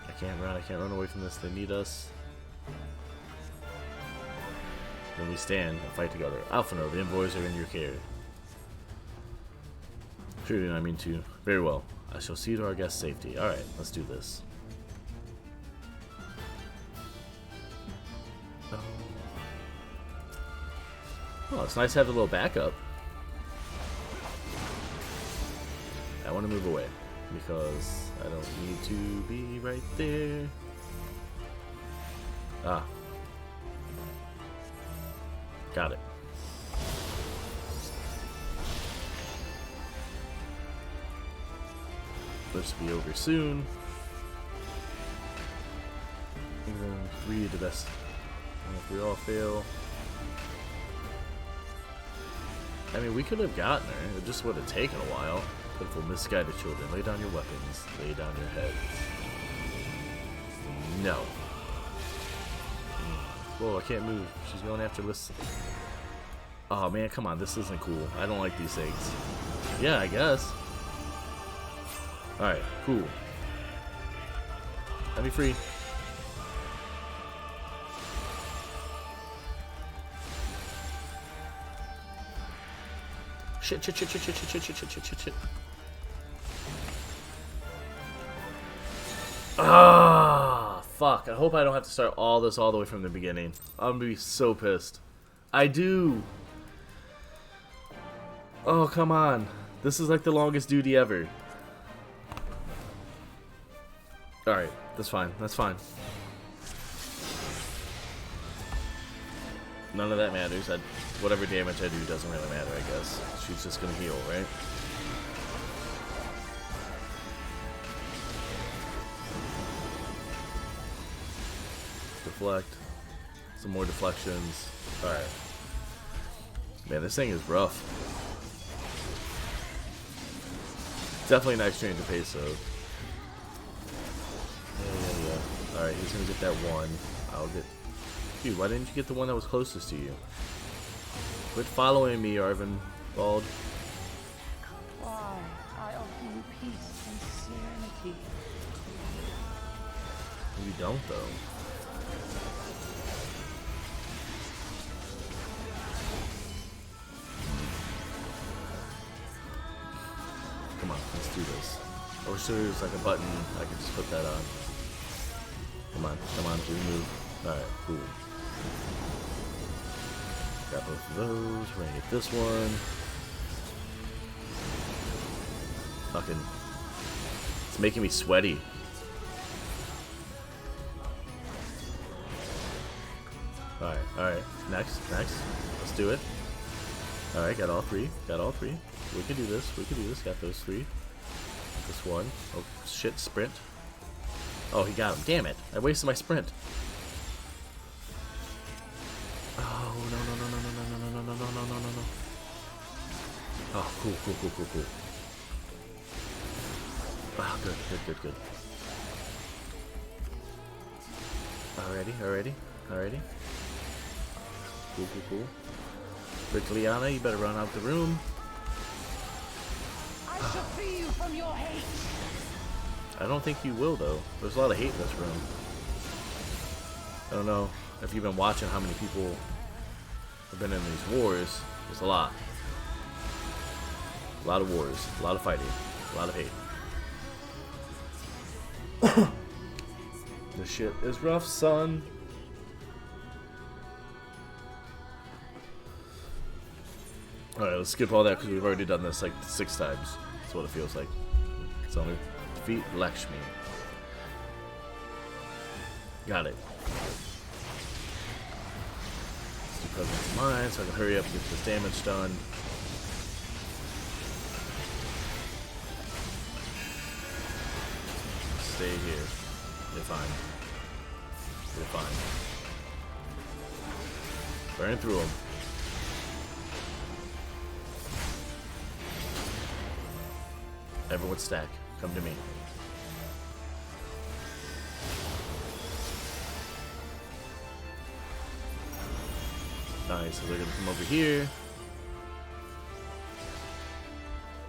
I can't run away from this. They need us. When we stand and fight together. Alphino, the envoys are in your care. Truly, I mean to. Very well. I shall see to our guest's safety. Alright, let's do this. Oh, it's nice to have a little backup. I want to move away because I don't need to be right there. Ah. Got it. This will be over soon. Even 3 the best. And if we all fail. I mean, we could have gotten her. It just would have taken a while. Pitiful, misguided children. Lay down your weapons. Lay down your heads. No. Whoa, I can't move. She's going after this. Oh man, come on. This isn't cool. I don't like these things. Yeah, I guess. Alright, cool. Let me free. Shit. Ah, fuck. I hope I don't have to start all this all the way from the beginning. I'm gonna be so pissed. I do. Oh, come on. This is like the longest duty ever. Alright, that's fine. That's fine. None of that matters. Whatever damage I do doesn't really matter, I guess. She's just gonna heal, right? Deflect. Some more deflections. Alright. Man, this thing is rough. Definitely a nice change of pace, though. Yeah. Alright, he's gonna get that one. I'll get... Dude, why didn't you get the one that was closest to you? Quit following me, Arvin Bald. Why, I offer you peace and serenity. You don't, though. Come on, let's do this. I wish there was like a button I could just put that on. Come on, do the move. Alright, cool. Got both of those. We're gonna get this one. Fucking. It's making me sweaty. Alright. Next. Let's do it. Alright, got all three. We can do this. Got those 3. This one. Oh, shit, sprint. Oh, he got him. Damn it. I wasted my sprint. Oh, no. Oh, cool. Oh, good. Alrighty. Cool. Quick, Liana, you better run out the room. I shall free you from your hate. I don't think you will, though. There's a lot of hate in this room. I don't know if you've been watching how many people have been in these wars. There's a lot. A lot of wars. A lot of fighting. A lot of hate. This shit is rough, son. Alright, let's skip all that because we've already done this like 6 times. That's what it feels like. It's only defeat Lakshmi. Got it. Let's do presence of mind so I can hurry up and get this damage done. stay here. You're fine. You're fine. Burn through them. Everyone stack. Come to me. Nice, so they're gonna come over here.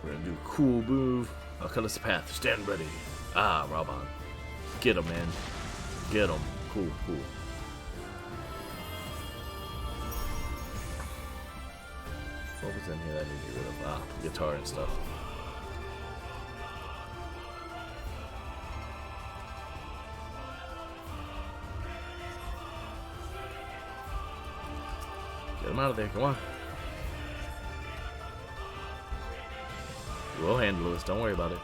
We're gonna do a cool move. I'll cut us a path. Stand ready. Ah, Raban. Get him, man. Get him. Cool, cool. What was in here that I need to get rid of? Ah, guitar and stuff. Get him out of there, come on. We'll handle this, don't worry about it.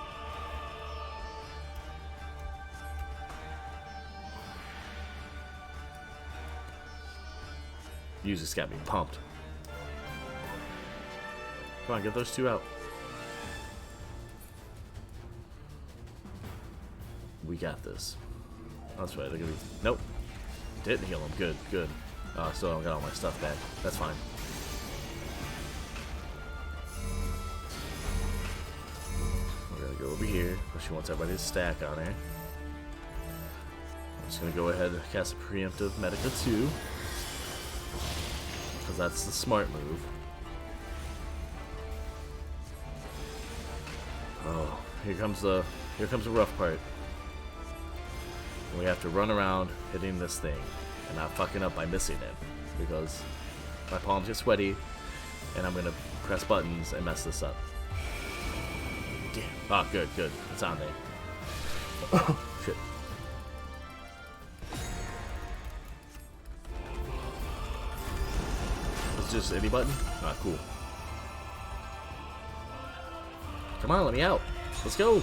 You just got me pumped. Come on, get those two out. We got this. That's right, they're gonna be... Nope. Didn't heal him. Good, good. Oh, I still don't got all my stuff back. That's fine. We're gonna go over here. She wants everybody to stack on her. I'm just gonna go ahead and cast a preemptive Medica 2. Because that's the smart move. Oh, here comes the rough part. We have to run around hitting this thing and not fucking up by missing it, because my palms get sweaty and I'm gonna press buttons and mess this up. Damn. Oh, good, good. It's on there. Shit. It's just any button? Ah, cool. Come on, let me out. Let's go.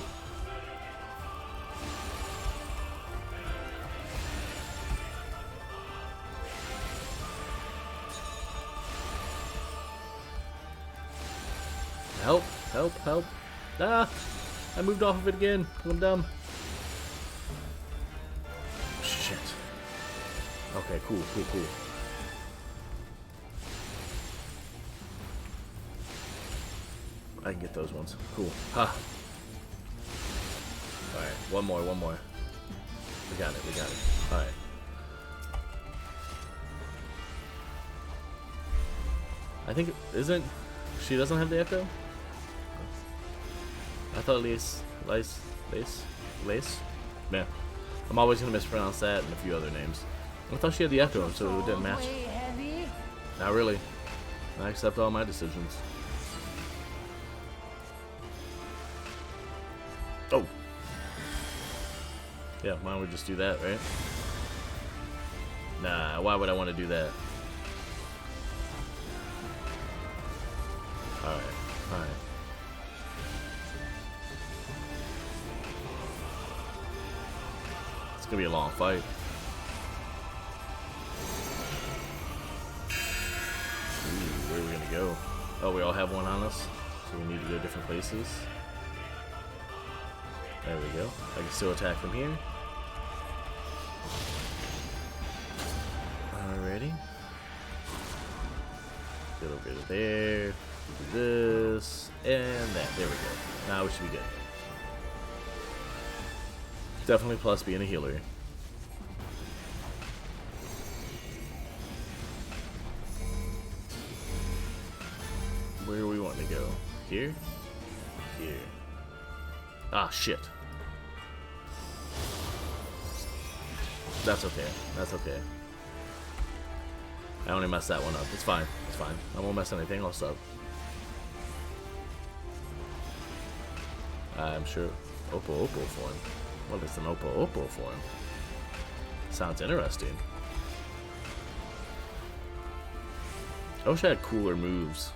Help, help, help. Ah! I moved off of it again. I'm dumb. Shit. Okay, cool, cool, cool. I can get those ones. Cool. Ha! Alright, one more, one more. We got it, we got it. Alright. I think, isn't... She doesn't have the echo? I thought Lace. Man, I'm always gonna mispronounce that and a few other names. I thought she had the echo, so it didn't match. Not really. I accept all my decisions. Oh. Yeah, why don't we just do that, right? Nah, why would I want to do that? Alright, alright. It's gonna be a long fight. Ooh, where are we gonna go? Oh, we all have one on us, so we need to go different places. There we go. I can still attack from here. Alrighty. Get over to there. Do this and that. There we go. Now we should be good. Definitely plus being a healer. Where do we want to go? Here? Here. Ah, shit. That's okay. That's okay. I only messed that one up. It's fine. It's fine. I won't mess anything else up. I'm sure. Oppo form. What is an Oppo form? Sounds interesting. I wish I had cooler moves.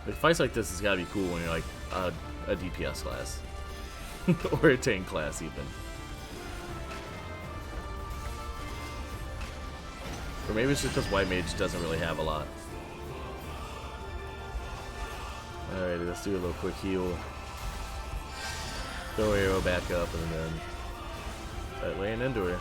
Like, fights like this has gotta be cool when you're like a DPS class. Or a tank class even. Or maybe it's just because White Mage doesn't really have a lot. Alrighty, let's do a little quick heal. Throw arrow back up and then start laying into her.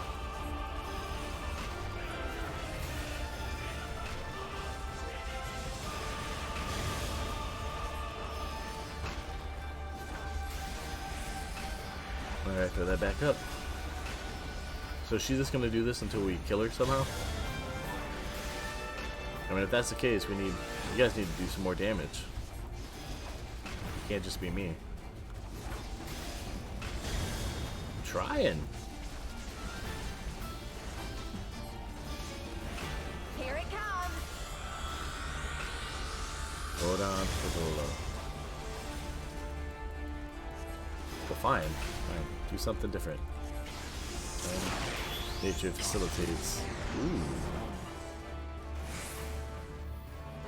Alright, throw that back up. So she's just gonna do this until we kill her somehow? I mean, if that's the case, you guys need to do some more damage. It can't just be me. I'm trying. Here it comes. Hold on, Pazola. Well, fine. Fine. Do something different. Nature facilitates. Ooh.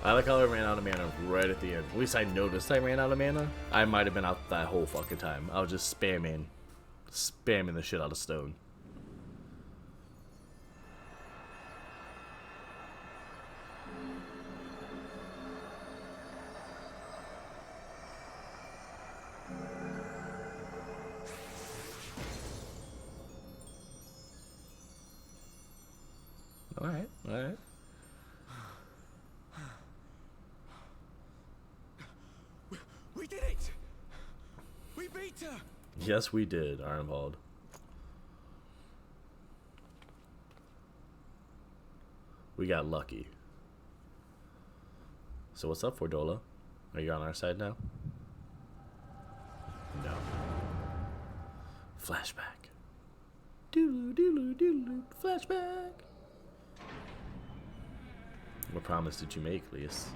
I like how I ran out of mana right at the end. At least I noticed I ran out of mana. I might have been out that whole fucking time. I was just spamming the shit out of stone. Alright, alright. We did it! We beat her! Yes, we did, Arnvald. We got lucky. So what's up, Fordola? Are you on our side now? No. Flashback. Doodle doodle doodle flashback. What promise did you make, Leas?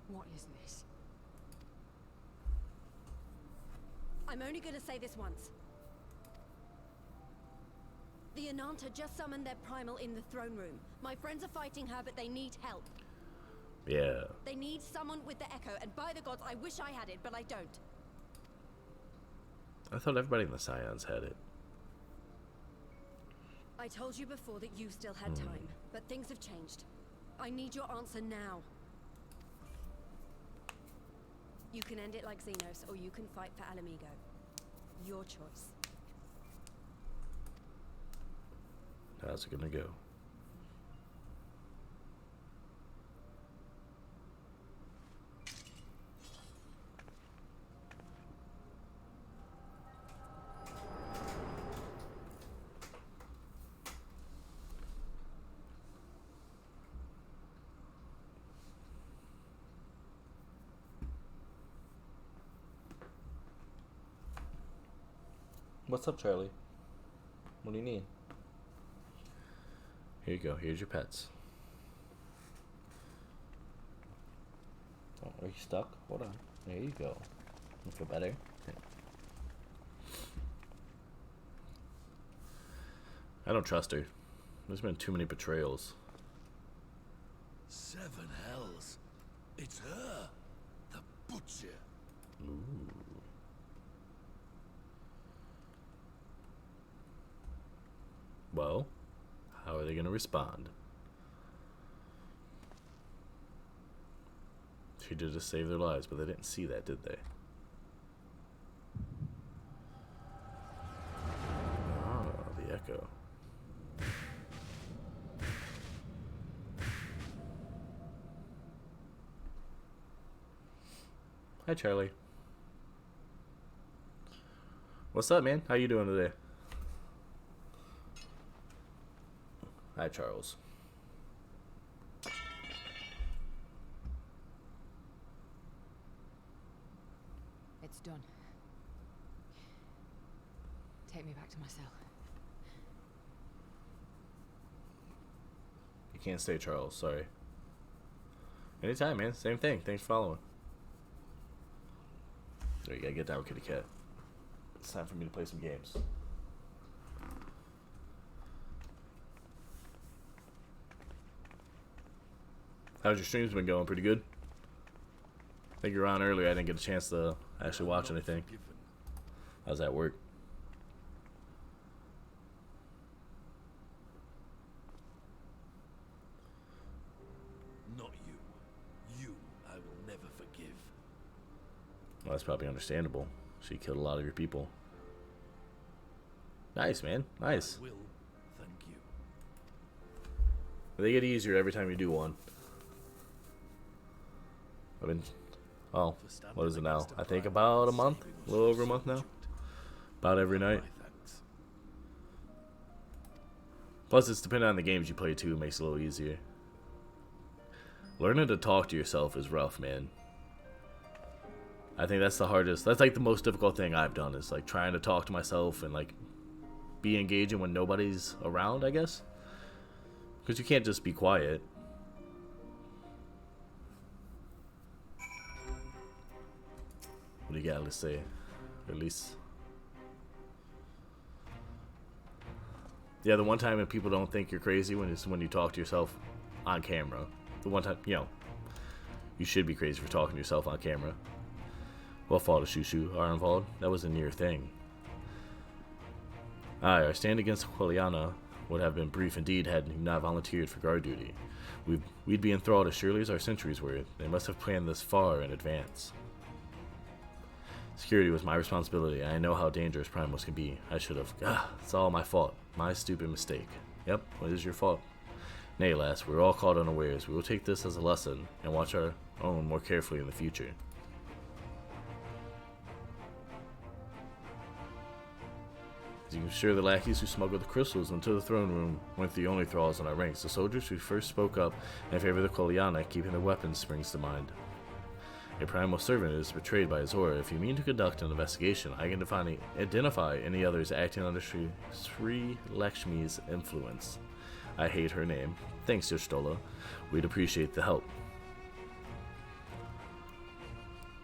What is this? I'm only gonna say this once. The Ananta just summoned their primal in the throne room. My friends are fighting her, but they need help. Yeah. They need someone with the echo, and by the gods, I wish I had it, but I don't. I thought everybody in the Scions had it. I told you before that you still had time, but things have changed. I need your answer now. You can end it like Xenos, or you can fight for Alamigo. Your choice. How's it gonna go? What's up, Charlie? What do you need? Here you go. Here's your pets. Oh, are you stuck? Hold on. There you go. You feel better? Okay. I don't trust her. There's been too many betrayals. 7 hells. It's her. The butcher. Ooh. Well, how are they going to respond? She did just save their lives, but they didn't see that, did they? Ah, the echo. Hi, Charlie. What's up, man? How you doing today? Hi, Charles. It's done. Take me back to my cell. You can't stay, Charles. Sorry. Anytime, man. Same thing. Thanks for following. There you gotta get down, kitty cat. It's time for me to play some games. How's your streams been going? Pretty good? I think you were on earlier. I didn't get a chance to actually watch anything. How's that work? Not you. You I will never forgive. Well, that's probably understandable. She killed a lot of your people. Nice, man. Nice. I will. Thank you. They get easier every time you do one. I've been... Oh, what is it now? I think about a month? A little over a month now? About every night. Plus, it's depending on the games you play too. It makes it a little easier. Learning to talk to yourself is rough, man. I think that's the hardest. That's like the most difficult thing I've done, is like trying to talk to myself and like be engaging when nobody's around, I guess. Because you can't just be quiet. What do you got to say? At least. Yeah, the one time that people don't think you're crazy is when you talk to yourself on camera. The one time, you know, you should be crazy for talking to yourself on camera. What fault of Shushu are involved? That was a near thing. Aye, our stand against Quiliana would have been brief indeed had you not volunteered for guard duty. We'd be enthralled as surely as our centuries were. They must have planned this far in advance. Security was my responsibility, and I know how dangerous primals can be. I should have... it's all my fault. My stupid mistake. Yep, it is your fault. Nay, lass, we're all caught unawares. We will take this as a lesson, and watch our own more carefully in the future. You can assure the lackeys who smuggled the crystals into the throne room weren't the only thralls in our ranks. The soldiers who first spoke up in favor of the Quiliana keeping their weapons springs to mind. A primal servant is betrayed by his aura. If you mean to conduct an investigation, I can identify any others acting under Sri Lakshmi's influence. I hate her name. Thanks, Yashtola. We'd appreciate the help.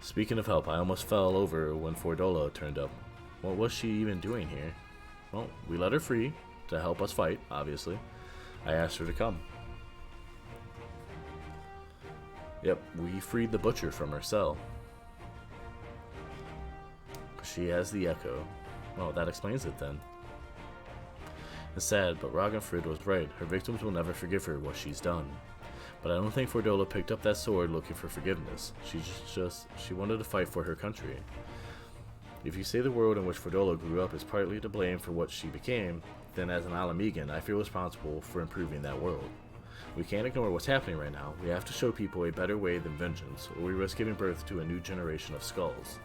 Speaking of help, I almost fell over when Fordola turned up. What was she even doing here? Well, we let her free to help us fight, obviously. I asked her to come. Yep, we freed the butcher from her cell. She has the echo. Well, that explains it then. It's sad, but Ragnfrid was right. Her victims will never forgive her what she's done. But I don't think Fordola picked up that sword looking for forgiveness. She wanted to fight for her country. If you say the world in which Fordola grew up is partly to blame for what she became, then as an Alamegan, I feel responsible for improving that world. We can't ignore what's happening right now. We have to show people a better way than vengeance, or we risk giving birth to a new generation of skulls.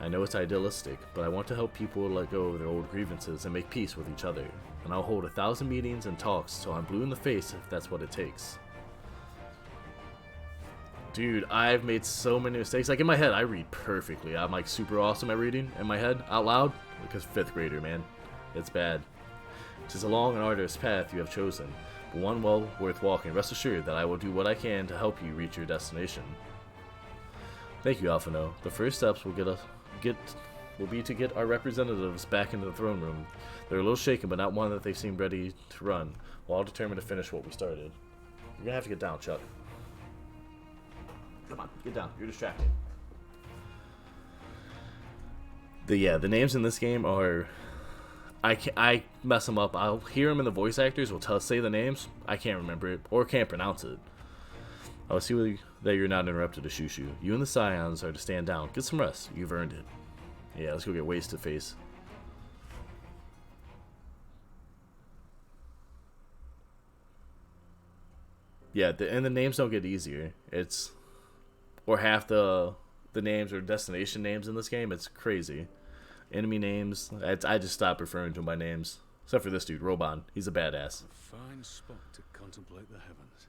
I know it's idealistic, but I want to help people let go of their old grievances and make peace with each other. And I'll hold 1,000 meetings and talks till I'm blue in the face if that's what it takes. Dude, I've made so many mistakes. Like in my head, I read perfectly. I'm like super awesome at reading in my head out loud. Because 5th grader, man. It's bad. It is a long and arduous path you have chosen, but one well worth walking. Rest assured that I will do what I can to help you reach your destination. Thank you, Alphino. The first steps will be to get our representatives back into the throne room. They're a little shaken, but not one that they seem ready to run. We're all determined to finish what we started. You're gonna have to get down, Chuck. Come on, get down. You're distracting. The names in this game are... I mess them up. I'll hear them and the voice actors will say the names. I can't remember it or can't pronounce it. I'll see that you're not interrupted to Shushu. You and the Scions are to stand down. Get some rest. You've earned it. Yeah, let's go get wasted face. Yeah, and the names don't get easier. It's... Or half the names or destination names in this game. It's crazy. Enemy names. I just stopped referring to them by names. Except for this dude, Roban. He's a badass. A fine spot to contemplate the heavens.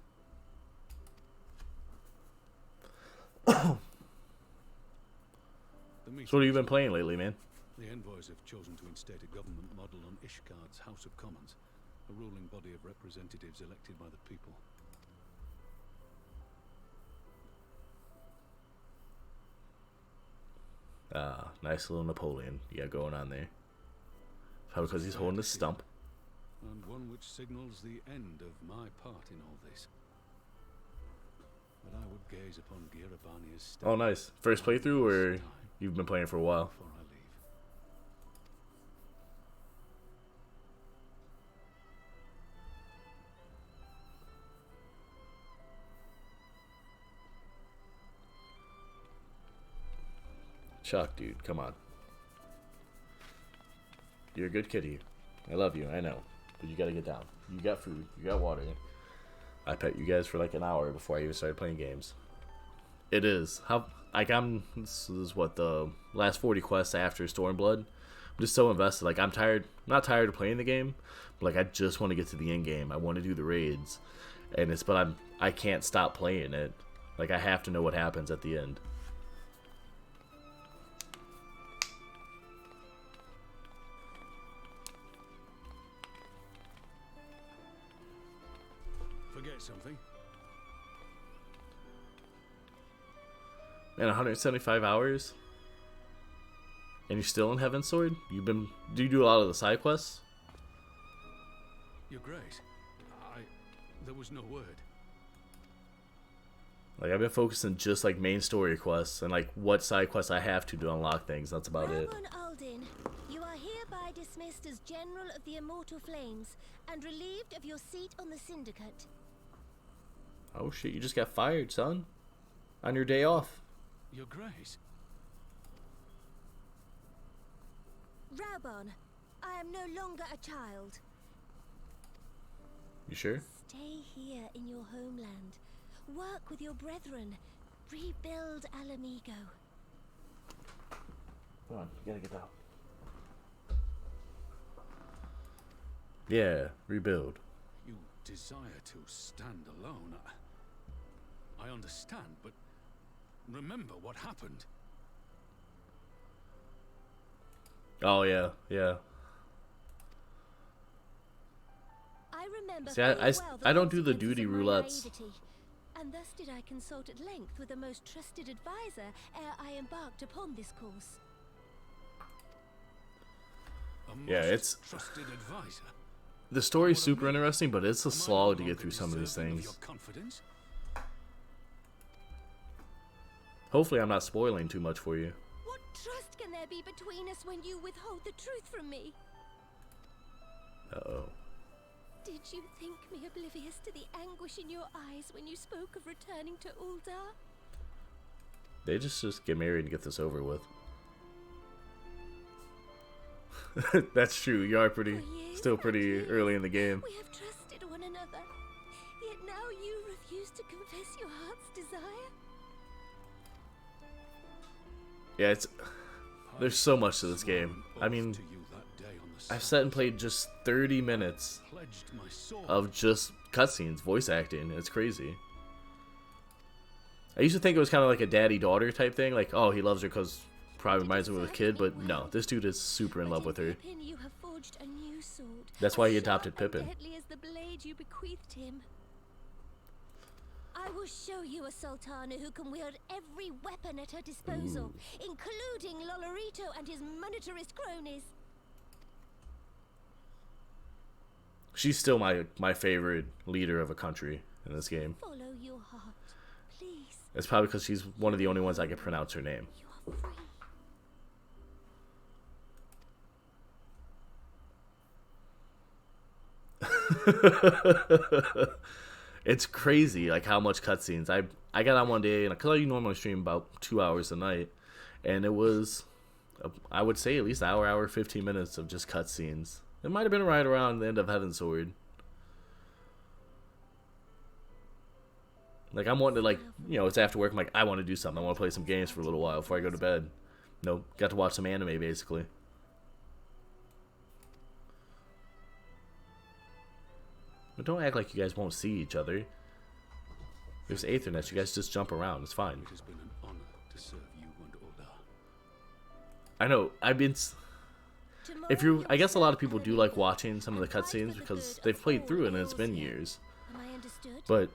So what have you been playing lately, man? The envoys have chosen to instate a government model on Ishgard's House of Commons, a ruling body of representatives elected by the people. Nice little Napoleon you got going on there. Probably because he's holding a stump. And one which signals the end of my part in all this. But I would gaze upon Girabania's Oh, nice. First playthrough, or you've been playing for a while? before I leave. Chuck, dude, come on. You're a good kitty. I love you, I know. But you gotta get down. You got food, you got water. I pet you guys for like an hour before I even started playing games. It is. This is what, the last 40 quests after Stormblood. I'm just so invested. Like, I'm not tired of playing the game, but like, I just want to get to the end game. I want to do the raids. But I can't stop playing it. Like, I have to know what happens at the end. Forget something? Man, 175 hours? And you're still in Heaven's Sword? Do you do a lot of the side quests? Your Grace, there was no word. Like, I've been focusing just like main story quests and like what side quests I have to unlock things. That's about it. Ramon Alden, you are hereby dismissed as General of the Immortal Flames and relieved of your seat on the Syndicate. Oh shit, you just got fired, son. On your day off. Your Grace. Rabon, I am no longer a child. You sure? Stay here in your homeland. Work with your brethren. Rebuild Alamigo. Come on, you gotta get down. Yeah, rebuild. You desire to stand alone. I understand, but remember what happened. Oh yeah, yeah. I remember. See, I don't do the duty roulettes. Naivety, and thus did I consult at length with a most trusted advisor ere I embarked upon this course. Yeah, it's trusted advisor. the story's super interesting, but it's a slog to get through some of these things. Hopefully, I'm not spoiling too much for you. What trust can there be between us when you withhold the truth from me? Uh-oh. Did you think me oblivious to the anguish in your eyes when you spoke of returning to Uldar? They just get married and get this over with. That's true. You are still pretty early in the game. We have trusted one another, yet now you refuse to confess your heart's desire. Yeah, there's so much to this game. I mean, I've sat and played just 30 minutes of just cutscenes, voice acting. It's crazy. I used to think it was kind of like a daddy-daughter type thing. Like, oh, he loves her because probably reminds him of a kid. But no, this dude is super in love with her. That's why he adopted Pippin. As the blade you bequeathed him. I will show you a Sultana who can wield every weapon at her disposal, including Lolorito and his monetarist cronies. She's still my favorite leader of a country in this game. Follow your heart, please. It's probably because she's one of the only ones I can pronounce her name. You are free. It's crazy, like how much cutscenes. I got on one day, and because I normally stream about 2 hours a night, and it was, I would say at least an hour 15 minutes of just cutscenes. It might have been right around the end of Heaven's Sword. Like, I'm wanting to, like, you know, it's after work, I'm like, I want to do something. I want to play some games for a little while before I go to bed. Nope, got to watch some anime, basically. But don't act like you guys won't see each other. There's Aethernet, you guys just jump around, it's fine. It has been an honor to serve you and Uldar. I know, I guess a lot of people do like watching some of the cutscenes because they've played through it and it's been years. Am I understood? But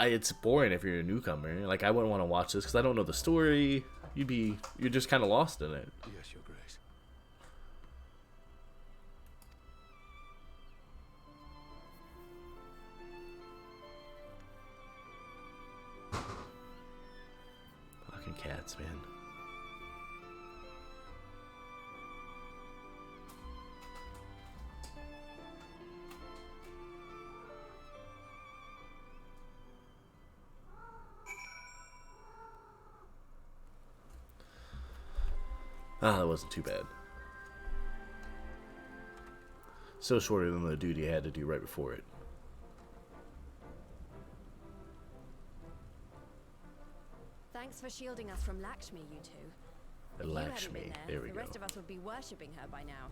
it's boring if you're a newcomer. Like, I wouldn't want to watch this because I don't know the story. You're just kind of lost in it. Yes, Your Grace. cats, man. Ah, that wasn't too bad. Still shorter than the duty I had to do right before it. Thanks for shielding us from Lakshmi, you two. If you hadn't Lakshmi. been There we the go. rest of us would be worshipping her by now.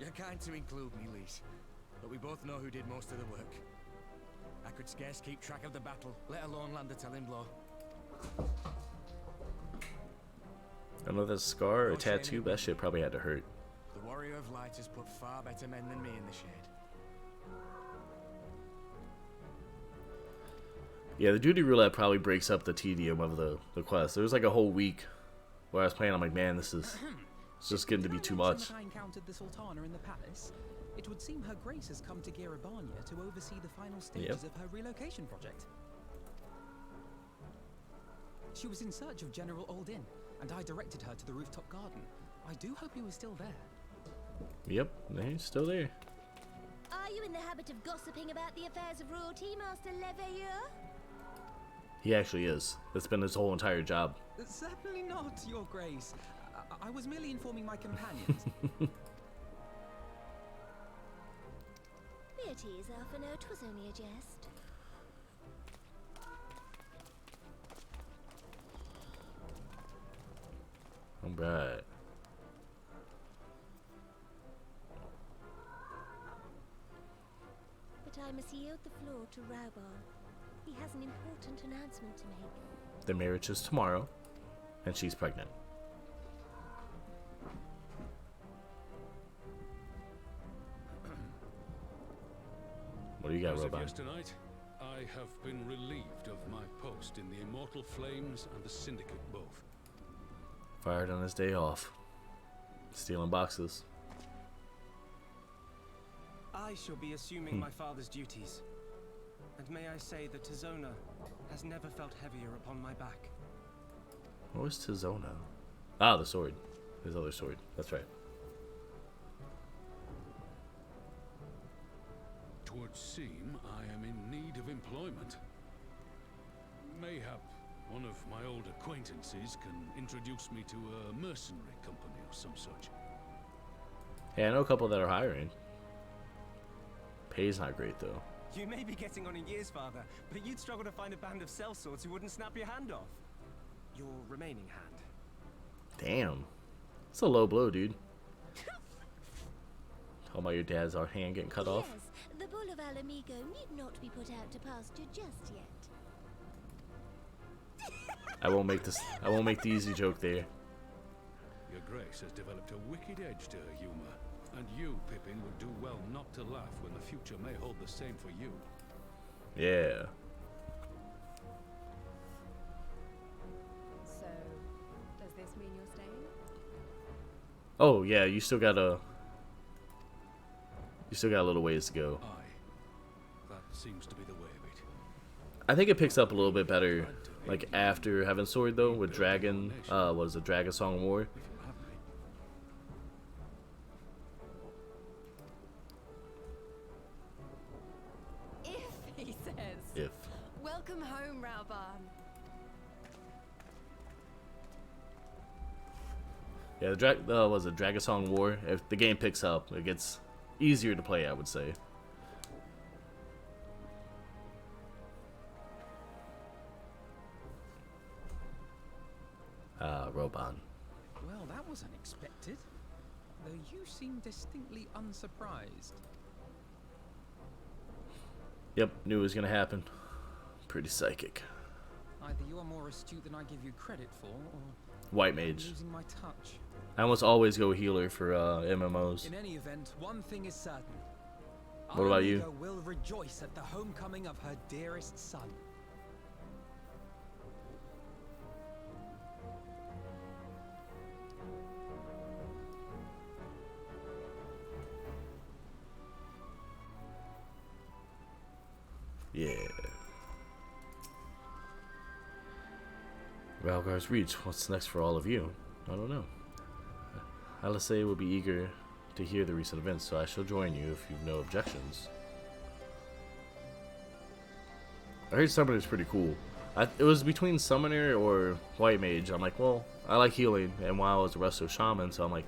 You're kind to include me, Lise, but we both know who did most of the work. I could scarce keep track of the battle, let alone land a telling blow. Another scar or a tattoo? That shit probably had to hurt. The Warrior of Light has put far better men than me in the shade. Yeah, the duty roulette probably breaks up the tedium of the quest. There was like a whole week where I was playing. I'm like, man, this is just getting to be too much. I encountered the Sultana in the palace. It would seem Her Grace has come to Girabania to oversee the final stages of her relocation project. She was in search of General Oldin, and I directed her to the rooftop garden. I do hope he was still there. Yep, he's still there. Are you in the habit of gossiping about the affairs of royalty, Master Leveilleur? He actually is. That's been his whole entire job. Certainly not, Your Grace. I was merely informing my companions. Beatrice, Alphino, 'twas only a jest. Alright. But I must yield the floor to Raubar. He has an important announcement to make. The marriage is tomorrow, and she's pregnant. What do you got, As of Robot? yesternight, I have been relieved of my post in the Immortal Flames and the Syndicate both. Fired on his day off. Stealing boxes. I shall be assuming my father's duties. And may I say that Tizona has never felt heavier upon my back. What was Tizona? Ah, the sword. His other sword. That's right. Twould seem I am in need of employment. Mayhap one of my old acquaintances can introduce me to a mercenary company of some such. Hey, I know a couple that are hiring. Pay's not great, though. You may be getting on in years, Father, but you'd struggle to find a band of sellswords who wouldn't snap your hand off. Your remaining hand. Damn. It's a low blow, dude. Talking about your dad's hand getting cut off. Yes, the bull of Alamigo need not be put out to pasture just yet. I won't make the easy joke there. Your Grace has developed a wicked edge to her humor, and you, Pippin, would do well not to laugh when the future may hold the same for you. Yeah. So, does this mean you're staying? Oh yeah, you still got a little ways to go. Aye. That seems to be the way of it. I think it picks up a little bit better, like after Heaven's Sword though, with Dragon. What is it, Dragon Song of War? If you have me. If, he says. If. Welcome home, Rauban. Yeah, the Dragon Song War. If the game picks up, it gets easier to play, I would say. Roban. Well, that was unexpected. Though you seem distinctly unsurprised. Yep, knew it was gonna happen. Pretty psychic. Either you are more astute than I give you credit for, or White I'm Mage. losing my touch. I almost always go healer for MMOs. In any event, one thing is certain. What about you? Alamigo will rejoice at the homecoming of her dearest son. Yeah. Ralgar's Reach, what's next for all of you? I don't know. Alisei will be eager to hear the recent events, so I shall join you if you've no objections. I heard Summoner's pretty cool. It was between Summoner or White Mage. I'm like, well, I like healing, and WoW is a Resto Shaman, so I'm like,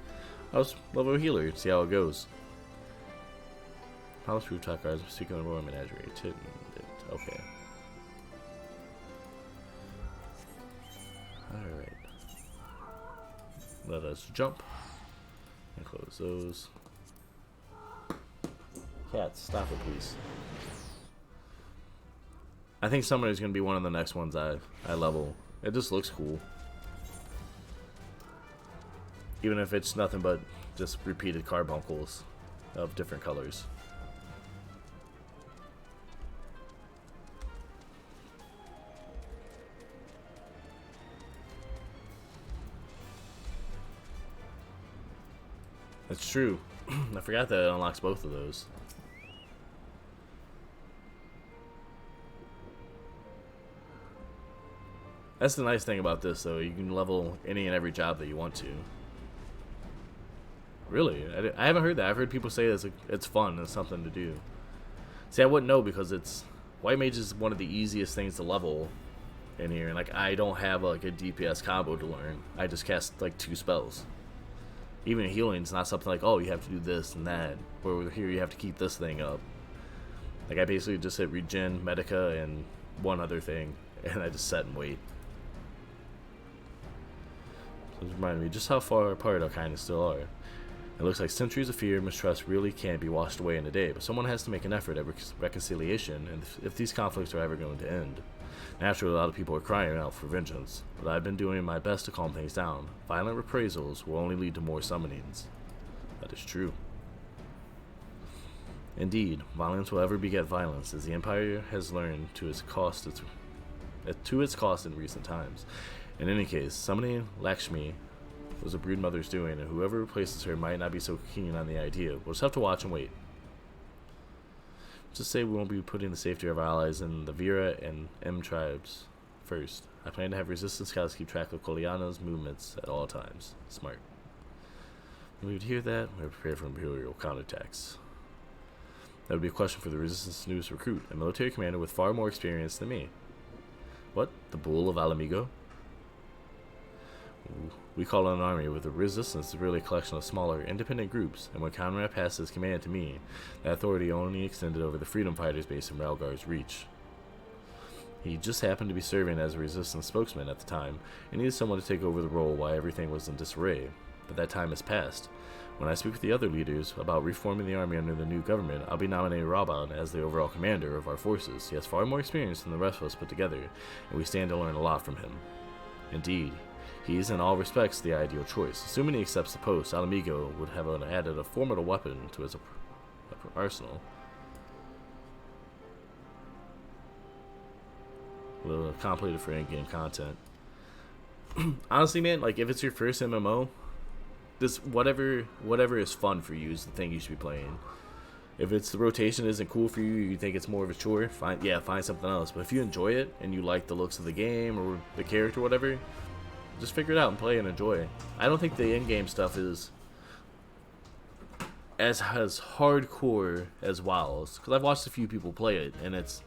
I'll just level a healer, see how it goes. Palace rooftop guards, speaking of the Royal Menagerie. Okay. Alright. Let us jump. And close those. Cats, stop it, please. I think Summoner is going to be one of the next ones I level. It just looks cool. Even if it's nothing but just repeated carbuncles of different colors. That's true. I forgot that it unlocks both of those. That's the nice thing about this, though. You can level any and every job that you want to. Really? I haven't heard that. I've heard people say it's fun and something to do. See, I wouldn't know because White Mage is one of the easiest things to level in here. And, like, I don't have, like, a DPS combo to learn. I just cast, like, 2 spells. Even healing's not something like, oh, you have to do this and that. Where here you have to keep this thing up. Like, I basically just hit Regen, Medica, and one other thing. And I just set and wait. So this reminded me just how far apart our kind of still are. It looks like centuries of fear and mistrust really can't be washed away in a day, but someone has to make an effort at reconciliation, and if these conflicts are ever going to end. Naturally, a lot of people are crying out for vengeance, but I've been doing my best to calm things down. Violent reprisals will only lead to more summonings. That is true. Indeed, violence will ever beget violence, as the Empire has learned to its cost in recent times. In any case, summoning Lakshmi was a brood mother's doing, and whoever replaces her might not be so keen on the idea. We'll just have to watch and wait. Just say we won't be putting the safety of our allies in the Vera and M tribes first. I plan to have resistance scouts keep track of Koliana's movements at all times. Smart. When we would hear that, we would prepare for Imperial counterattacks. That would be a question for the resistance newest recruit, a military commander with far more experience than me. What? The Bull of Alamigo? We call it an army, with the resistance is really a collection of smaller, independent groups, and when Conrad passed his command to me, that authority only extended over the freedom fighters based in Ralgar's Reach. He just happened to be serving as a resistance spokesman at the time, and needed someone to take over the role while everything was in disarray, but that time has passed. When I speak with the other leaders about reforming the army under the new government, I'll be nominating Raban as the overall commander of our forces. He has far more experience than the rest of us put together, and we stand to learn a lot from him. Indeed, he is in all respects the ideal choice. Assuming he accepts the post, Alamigo would have added a formidable weapon to his arsenal. A little complicated for in-game content. Honestly, man, like if it's your first MMO, this whatever is fun for you is the thing you should be playing. If it's the rotation isn't cool for you, you think it's more of a chore, find something else. But if you enjoy it and you like the looks of the game or the character or whatever, just figure it out and play and enjoy it. I don't think the in-game stuff is as hardcore as WoW's, because I've watched a few people play it, and it's,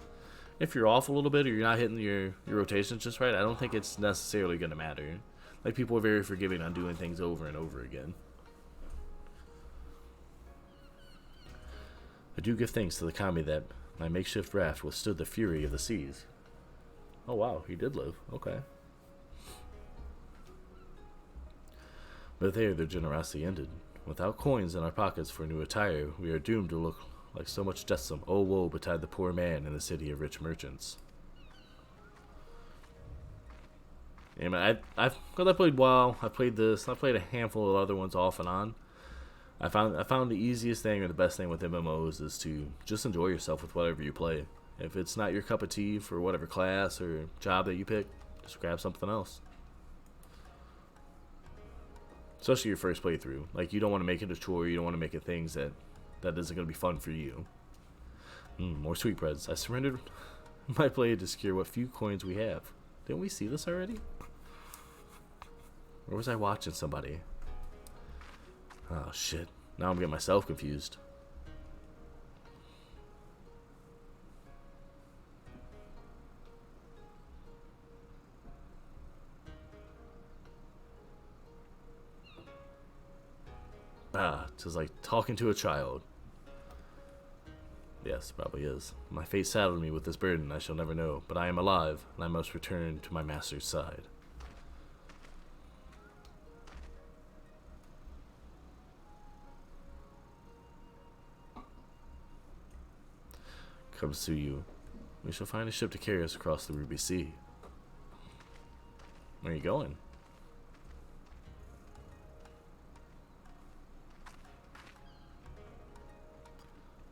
if you're off a little bit or you're not hitting your rotations just right, I don't think it's necessarily going to matter. Like, people are very forgiving on doing things over and over again. I do give thanks to the kami that my makeshift raft withstood the fury of the seas. Oh wow, he did live. Okay. But there, their generosity ended. Without coins in our pockets for new attire, we are doomed to look like so much jetsam. Oh woe betide the poor man in the city of rich merchants. Yeah, man, I played WoW, I played this, I played a handful of other ones off and on. I found the easiest thing or the best thing with MMOs is to just enjoy yourself with whatever you play. If it's not your cup of tea for whatever class or job that you pick, just grab something else. Especially your first playthrough. Like, you don't want to make it a chore, you don't want to make it things that isn't going to be fun for you. More sweetbreads. I surrendered my blade to secure what few coins we have. Didn't we see this already? Or was I watching somebody? Oh shit. Now I'm getting myself confused. Just like talking to a child. Yes, probably is. My fate saddled me with this burden I shall never know, but I am alive, and I must return to my master's side. Comes to you. We shall find a ship to carry us across the Ruby Sea. Where are you going?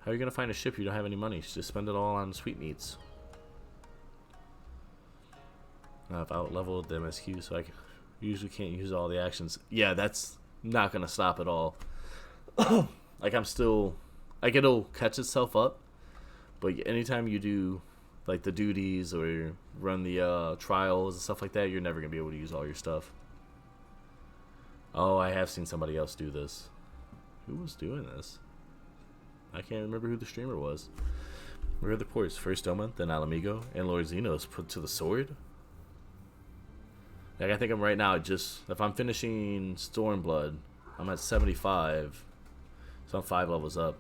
How are you going to find a ship if you don't have any money? You should just spend it all on sweetmeats. I've out-leveled the MSQ, so I usually can't use all the actions. Yeah, that's not going to stop at all. Like, it'll catch itself up. But anytime you do, like, the duties or run the trials and stuff like that, you're never going to be able to use all your stuff. Oh, I have seen somebody else do this. Who was doing this? I can't remember who the streamer was. Where are the ports? First Doma, then Alamigo, and Lord Xenos put to the sword? Like, I think I'm right now, if I'm finishing Stormblood, I'm at 75. So I'm 5 levels up.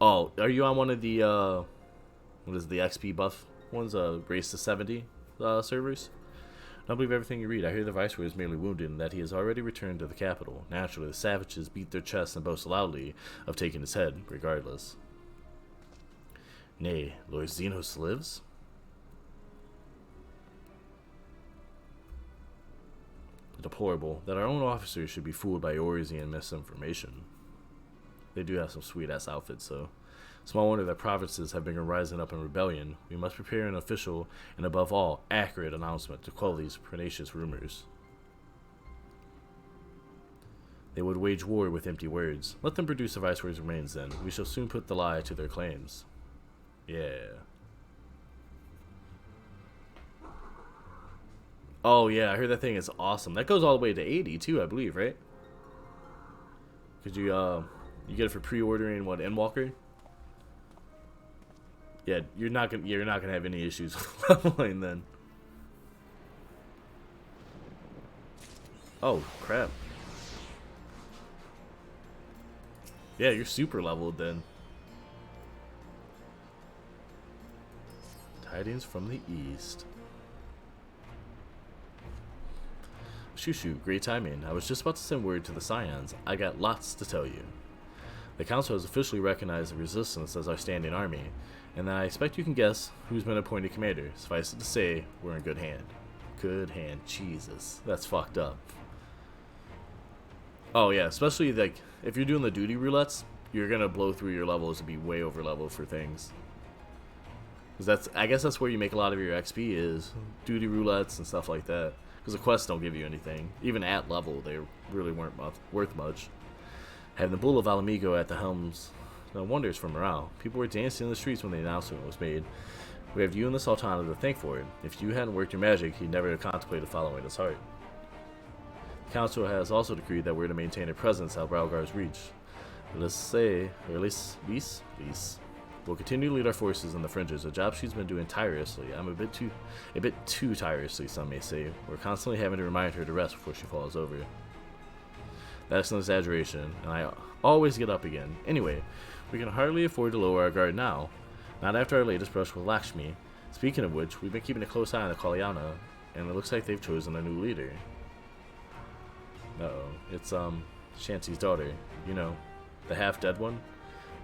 Oh, are you on one of the, what is the XP buff ones? Race to 70 servers? Don't believe everything you read. I hear the Viceroy is merely wounded and that he has already returned to the capital. Naturally, the savages beat their chests and boast loudly of taking his head, regardless. Nay, Lord Xenos lives? Deplorable that our own officers should be fooled by Orisian misinformation. They do have some sweet-ass outfits, though. Small wonder that provinces have been rising up in rebellion. We must prepare an official and, above all, accurate announcement to quell these pernicious rumors. They would wage war with empty words. Let them produce the Viceroy's remains, then. We shall soon put the lie to their claims. Yeah. Oh, yeah, I heard that thing is awesome. That goes all the way to 80, too, I believe, right? Could you get it for pre-ordering, what, Endwalker? Yeah, you're not gonna have any issues with leveling then. Oh crap! Yeah, you're super leveled then. Tidings from the east. Shushu, great timing. I was just about to send word to the Scions. I got lots to tell you. The Council has officially recognized the Resistance as our standing army, and I expect you can guess who's been appointed commander. Suffice it to say, we're in good hand. Good hand. Jesus. That's fucked up. Oh yeah, especially like if you're doing the duty roulettes, you're gonna blow through your levels and be way over leveled for things. Because I guess that's where you make a lot of your XP is duty roulettes and stuff like that. Because the quests don't give you anything. Even at level, they really weren't worth much. Having the Bull of Alamigo at the helms wonders for morale. People were dancing in the streets when the announcement was made. We have you and the Sultana to thank for it. If you hadn't worked your magic, he'd never have contemplated following his heart. The Council has also decreed that we're to maintain a presence at Bralgar's Reach. Let's say, or at least, we'll continue to lead our forces in the fringes, a job she's been doing tirelessly. A bit too tirelessly, some may say. We're constantly having to remind her to rest before she falls over. That's an exaggeration, and I always get up again. Anyway, we can hardly afford to lower our guard now. Not after our latest brush with Lakshmi. Speaking of which, we've been keeping a close eye on the Kalyana, and it looks like they've chosen a new leader. Uh-oh. It's, Shanti's daughter. You know, the half-dead one.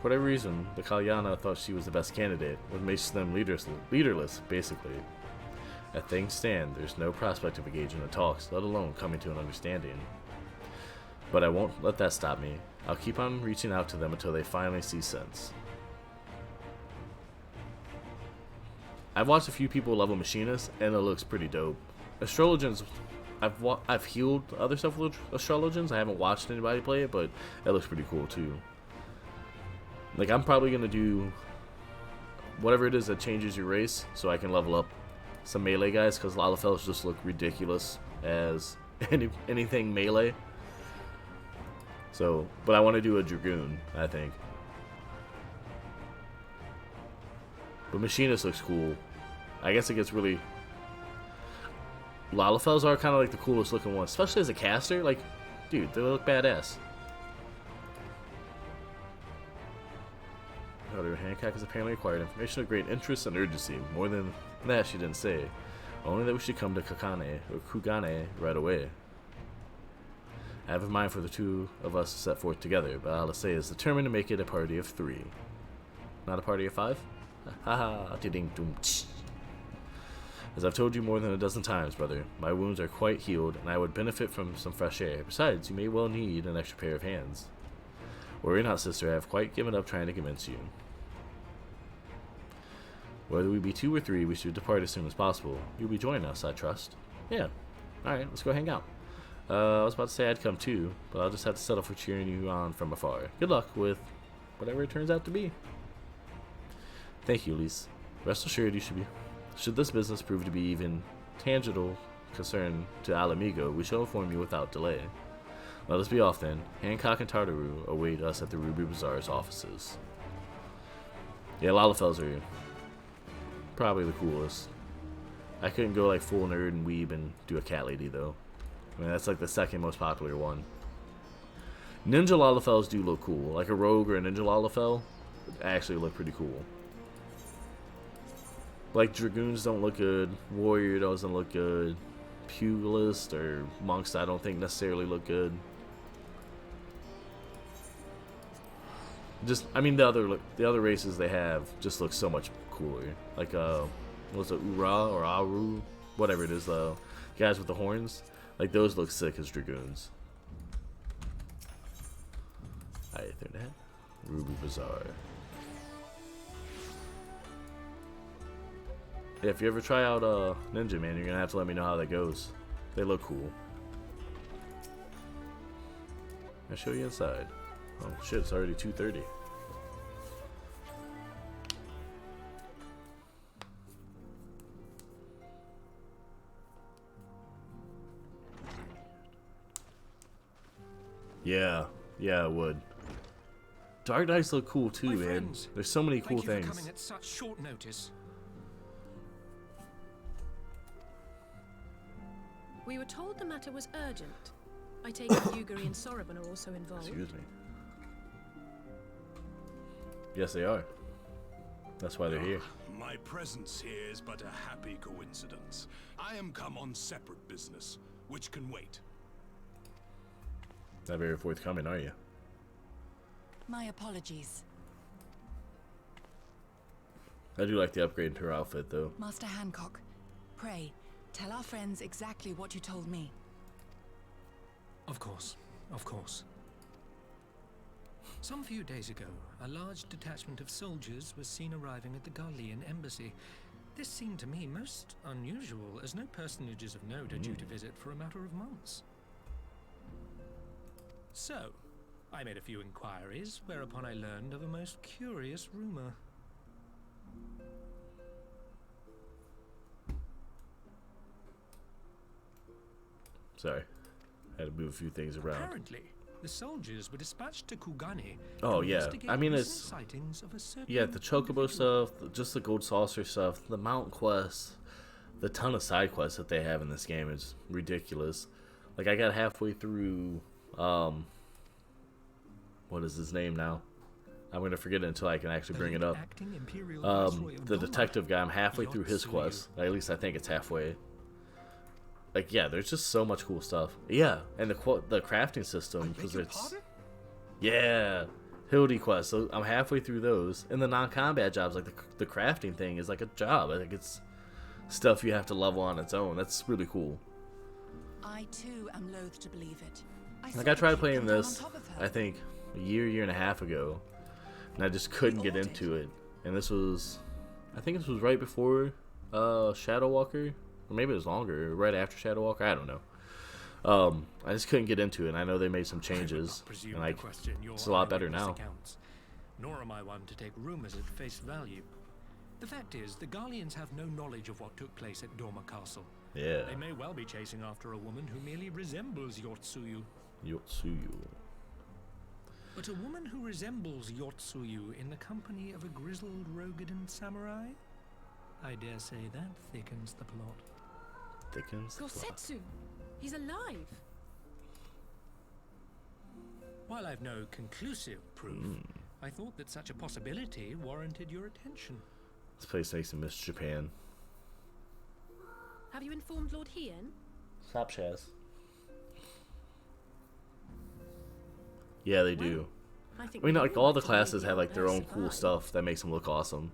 For whatever reason, the Kalyana thought she was the best candidate, which makes them leaderless, basically. As things stand, there's no prospect of engaging in talks, let alone coming to an understanding. But I won't let that stop me. I'll keep on reaching out to them until they finally see sense. I've watched a few people level Machinists, and it looks pretty dope. Astrologians, I've healed other stuff with Astrologians. I haven't watched anybody play it, but it looks pretty cool too. Like, I'm probably going to do whatever it is that changes your race so I can level up some melee guys, because Lalafels just look ridiculous as anything melee. So, but I want to do a Dragoon, I think. But Machinist looks cool. I guess it gets really... Lalafels are kind of like the coolest looking ones, especially as a caster. Like, dude, they look badass. However, Hancock has apparently acquired information of great interest and urgency. More than that, she didn't say. Only that we should come to Kugane right away. I have in mind for the two of us to set forth together, but all I say is determined to make it a party of 3. Not a party of 5? Haha, ding dum. As I've told you more than a dozen times, brother, my wounds are quite healed, and I would benefit from some fresh air. Besides, you may well need an extra pair of hands. Worry not, sister, I have quite given up trying to convince you. Whether we be 2 or 3, we should depart as soon as possible. You'll be joining us, I trust. Yeah. Alright, let's go hang out. I was about to say I'd come too, but I'll just have to settle for cheering you on from afar. Good luck with whatever it turns out to be. Thank you, Elise. Rest assured, should this business prove to be even tangible concern to Alamigo, we shall inform you without delay. Let us be off then. Hancock and Tartaru await us at the Ruby Bazaar's offices. Yeah, Lalafels are probably the coolest. I couldn't go like full nerd and weeb and do a cat lady though. I mean, that's like the second most popular one. Ninja Lalafels do look cool. Like a rogue or a ninja Lalafel actually look pretty cool. Like Dragoons don't look good. Warrior doesn't look good. Pugilist or monks I don't think necessarily look good. Just, I mean, the other races they have just look so much cooler. Like, what's it, Ura or Aru? Whatever it is, the guys with the horns. Like, those look sick as Dragoons. Alright, there that. Ruby Bazaar. Yeah, if you ever try out Ninja, man, you're gonna have to let me know how that goes. They look cool. I'll show you inside. Oh shit, it's already 2:30. Yeah, it would. Dark Knights look cool too, man. Friends, there's so many cool thank you things. for coming at such short notice. We were told the matter was urgent. I take it Yugiri and Soroban are also involved. Excuse me. Yes, they are. That's why they're here. My presence here is but a happy coincidence. I am come on separate business, which can wait. Not very forthcoming, are you? My apologies. I do like the upgrade to her outfit, though. Master Hancock, pray, tell our friends exactly what you told me. Of course, of course. Some few days ago, a large detachment of soldiers was seen arriving at the Garlean embassy. This seemed to me most unusual, as no personages of note are due to visit for a matter of months. So, I made a few inquiries, whereupon I learned of a most curious rumor. Sorry. Had to move a few things around. Apparently, the soldiers were dispatched to Kugane. Oh, to yeah. investigate I mean, recent it's... sightings of a certain Yeah, the Chocobo individual. stuff, just the Gold Saucer stuff, the Mount quests, the ton of side quests that they have in this game is ridiculous. Like, I got halfway through, what is his name now? I'm going to forget it until I can actually bring it up. The detective guy, I'm halfway through his quest. At least I think it's halfway. Like, yeah, there's just so much cool stuff. Yeah, and the crafting system, because it's... Yeah, Hildy quest. So I'm halfway through those. And the non-combat jobs, like the crafting thing is like a job. I think it's stuff you have to level on its own. That's really cool. I too am loath to believe it. Like, I tried playing this, I think, a year and a half ago. And I just couldn't get into it. And this was... I think this was right before Shadow Walker. Or maybe it was longer, right after Shadow Walker. I don't know. I just couldn't get into it. And I know they made some changes, and like it's a lot better now. Accounts. Nor am I one to take rumors at face value. The fact is, the Garleans have no knowledge of what took place at Dormer Castle. Yeah. They may well be chasing after a woman who merely resembles Yotsuyu. Yotsuyu. But a woman who resembles Yotsuyu in the company of a grizzled Rogadan samurai? I dare say that thickens the plot. Thickens the plot. Gosetsu! He's alive! While I've no conclusive proof, I thought that such a possibility warranted your attention. This place makes me miss Japan. Have you informed Lord Hien? Stop, Chaz. Yeah, they do. I I mean, like, all the classes have, like, their own cool stuff that makes them look awesome.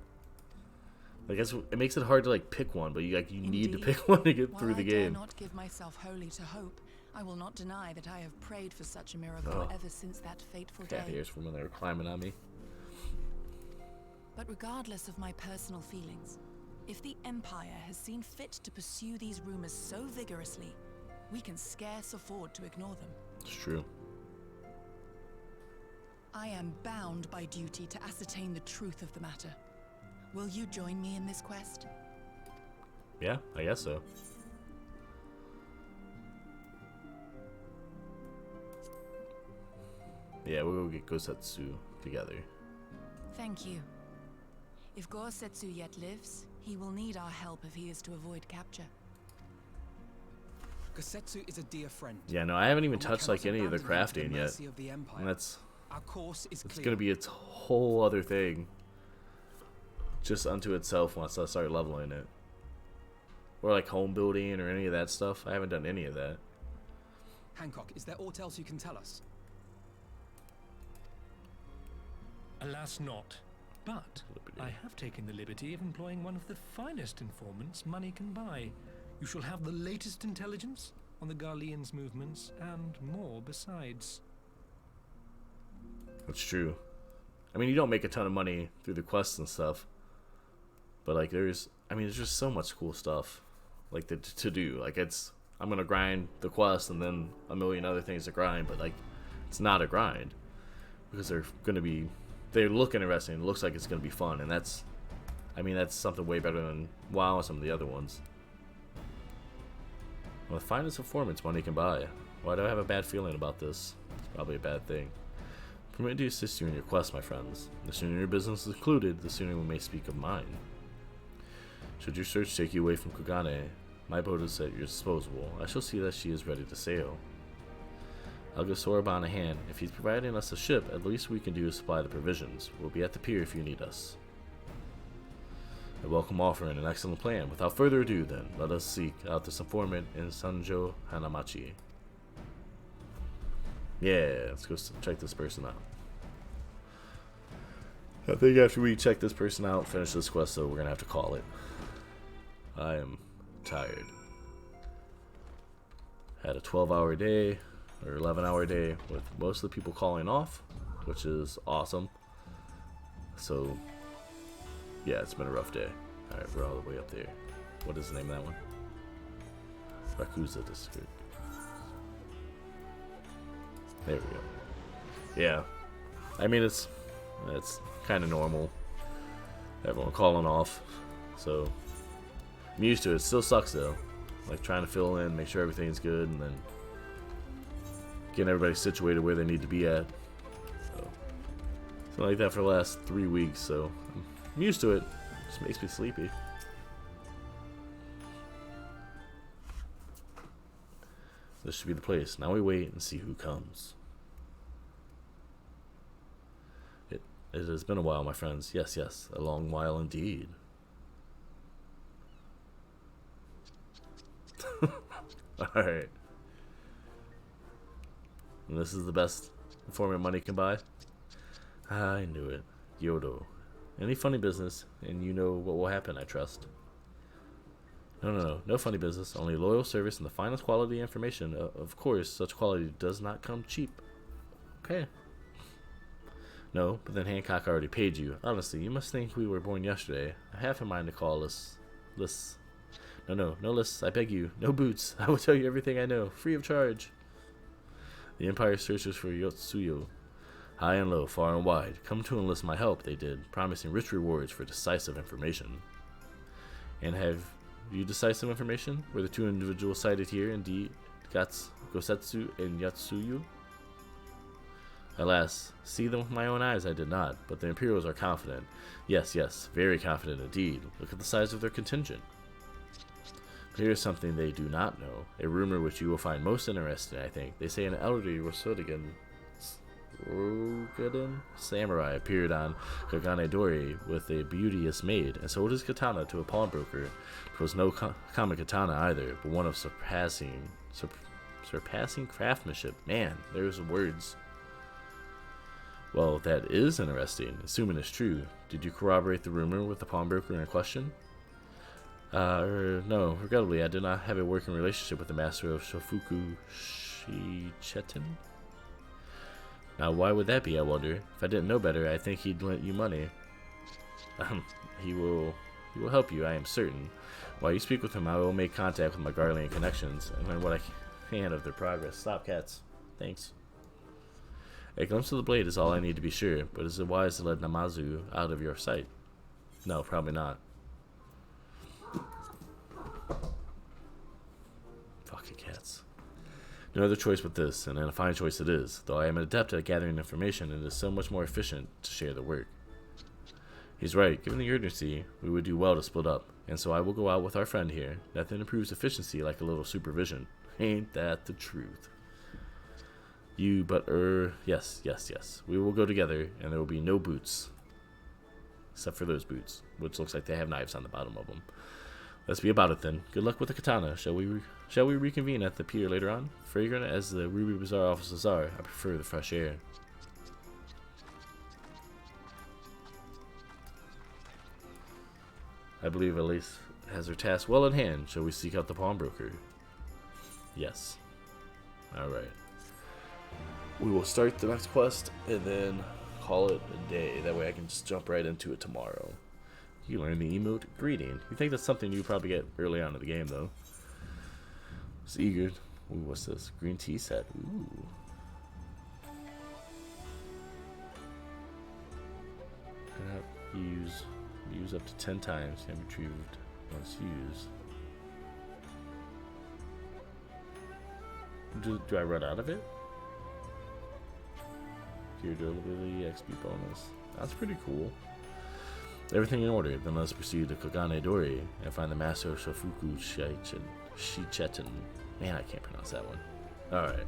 Like, it makes it hard to, like, pick one, but you need to pick one to get through the game. While I dare not give myself wholly to hope, I will not deny that I have prayed for such a miracle ever since that fateful Cat day. ears from when they were climbing on me. But regardless of my personal feelings, if the Empire has seen fit to pursue these rumors so vigorously, we can scarce afford to ignore them. It's true. I am bound by duty to ascertain the truth of the matter. Will you join me in this quest? Yeah, I guess so. Yeah, we'll go get Gosetsu together. Thank you. If Gosetsu yet lives, he will need our help if he is to avoid capture. Gosetsu is a dear friend. Yeah, no, I haven't even But we touched like cannot any of the abandon him to the crafting yet. mercy of the Empire. And that's Our course is it's clear. gonna be its whole other thing. Just unto itself once I start leveling it. Or like home building or any of that stuff. I haven't done any of that. Hancock, is there aught else you can tell us? Alas not. But I have taken the liberty of employing one of the finest informants money can buy. You shall have the latest intelligence on the Garlean's movements and more besides. That's true. I mean, you don't make a ton of money through the quests and stuff. But like there's just so much cool stuff like to do. Like I'm going to grind the quest and then a million other things to grind, but like it's not a grind because they look interesting. It looks like it's going to be fun, and that's something way better than WoW and some of the other ones. Well, the finest informants money can buy. Why do I have a bad feeling about this? It's probably a bad thing. Permit me to assist you in your quest, my friends. The sooner your business is concluded, the sooner we may speak of mine. Should your search take you away from Kugane, my boat is at your disposal. I shall see that she is ready to sail. I'll give Soroban a hand. If he's providing us a ship, at least we can do is supply the provisions. We'll be at the pier if you need us. A welcome offer and an excellent plan. Without further ado, then, let us seek out this informant in Sanjo Hanamachi. Yeah, let's go check this person out. I think after we check this person out, finish this quest, though, we're gonna have to call it. I am tired. Had a 12-hour day, or 11-hour day, with most of the people calling off, which is awesome. So, yeah, it's been a rough day. Alright, we're all the way up there. What is the name of that one? Rakusa District. There we go. Yeah. I mean, it's kind of normal. Everyone calling off. So, I'm used to it. It still sucks, though. Like, trying to fill in, make sure everything's good, and then getting everybody situated where they need to be at. So, it's been like that for the last 3 weeks, so I'm used to it. It just makes me sleepy. This should be the place. Now we wait and see who comes. It has been a while, my friends. Yes, yes, a long while indeed. Alright. And this is the best informant money can buy? I knew it. Yodo. Any funny business, and you know what will happen, I trust. No funny business, only loyal service and the finest quality information. Of course, such quality does not come cheap. Okay. No, but then Hancock already paid you. Honestly, you must think we were born yesterday. I have in mind to call lists. No lists, I beg you. No boots. I will tell you everything I know, free of charge. The Empire searches for Yotsuyo. High and low, far and wide. Come to enlist my help, they did, promising rich rewards for decisive information. And have You decide some information? Were the two individuals cited here indeed Gosetsu and Yatsuyu? Alas, see them with my own eyes I did not, but the Imperials are confident. Yes, yes, very confident indeed. Look at the size of their contingent. Here is something they do not know, a rumor which you will find most interesting, I think. They say an elderly Rokugan samurai appeared on Kagane-dori with a beauteous maid, and sold his katana to a pawnbroker. It was no common katana either, but one of surpassing craftsmanship. Man, there's words. Well, that is interesting, assuming it's true. Did you corroborate the rumor with the pawnbroker in question? No, regrettably, I did not have a working relationship with the master of Shofuku Shichetten. Now, why would that be, I wonder? If I didn't know better, I think he'd lent you money. He will help you, I am certain. While you speak with him, I will make contact with my Garlean connections and learn what I can of their progress. Stop, cats. Thanks. A glimpse of the blade is all I need to be sure, but is it wise to let Namazu out of your sight? No, probably not. Fucking cats. No other choice but this, and a fine choice it is. Though I am an adept at gathering information, it is so much more efficient to share the work. He's right. Given the urgency, we would do well to split up, and so I will go out with our friend here. Nothing improves efficiency like a little supervision. Ain't that the truth? Yes. We will go together, and there will be no boots. Except for those boots, which looks like they have knives on the bottom of them. Let's be about it then. Good luck with the katana. Shall we reconvene at the pier later on? Fragrant as the Ruby Bazaar offices are, I prefer the fresh air. I believe Elise has her task well in hand. Shall we seek out the pawnbroker? Yes. Alright. We will start the next quest and then call it a day. That way I can just jump right into it tomorrow. You learn the emote greeting. You think that's something you probably get early on in the game, though. It's eager. Ooh, what's this? Green tea set. Ooh. Use up to 10 times. Can be retrieved once used. Do I run out of it? Your durability XP bonus. That's pretty cool. Everything in order, then let's proceed to Kagane-dori and find the master of Shofuku Shichetten. Man, I can't pronounce that one. Alright.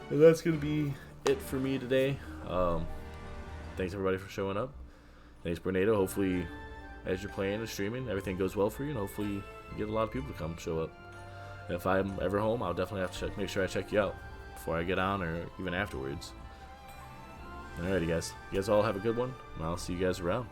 Well, that's going to be it for me today. Thanks everybody for showing up. Thanks, Bernado. Hopefully, as you're playing and streaming, everything goes well for you, and hopefully you get a lot of people to come show up. And if I'm ever home, I'll definitely have to make sure I check you out before I get on or even afterwards. Alrighty, guys. You guys all have a good one, and I'll see you guys around.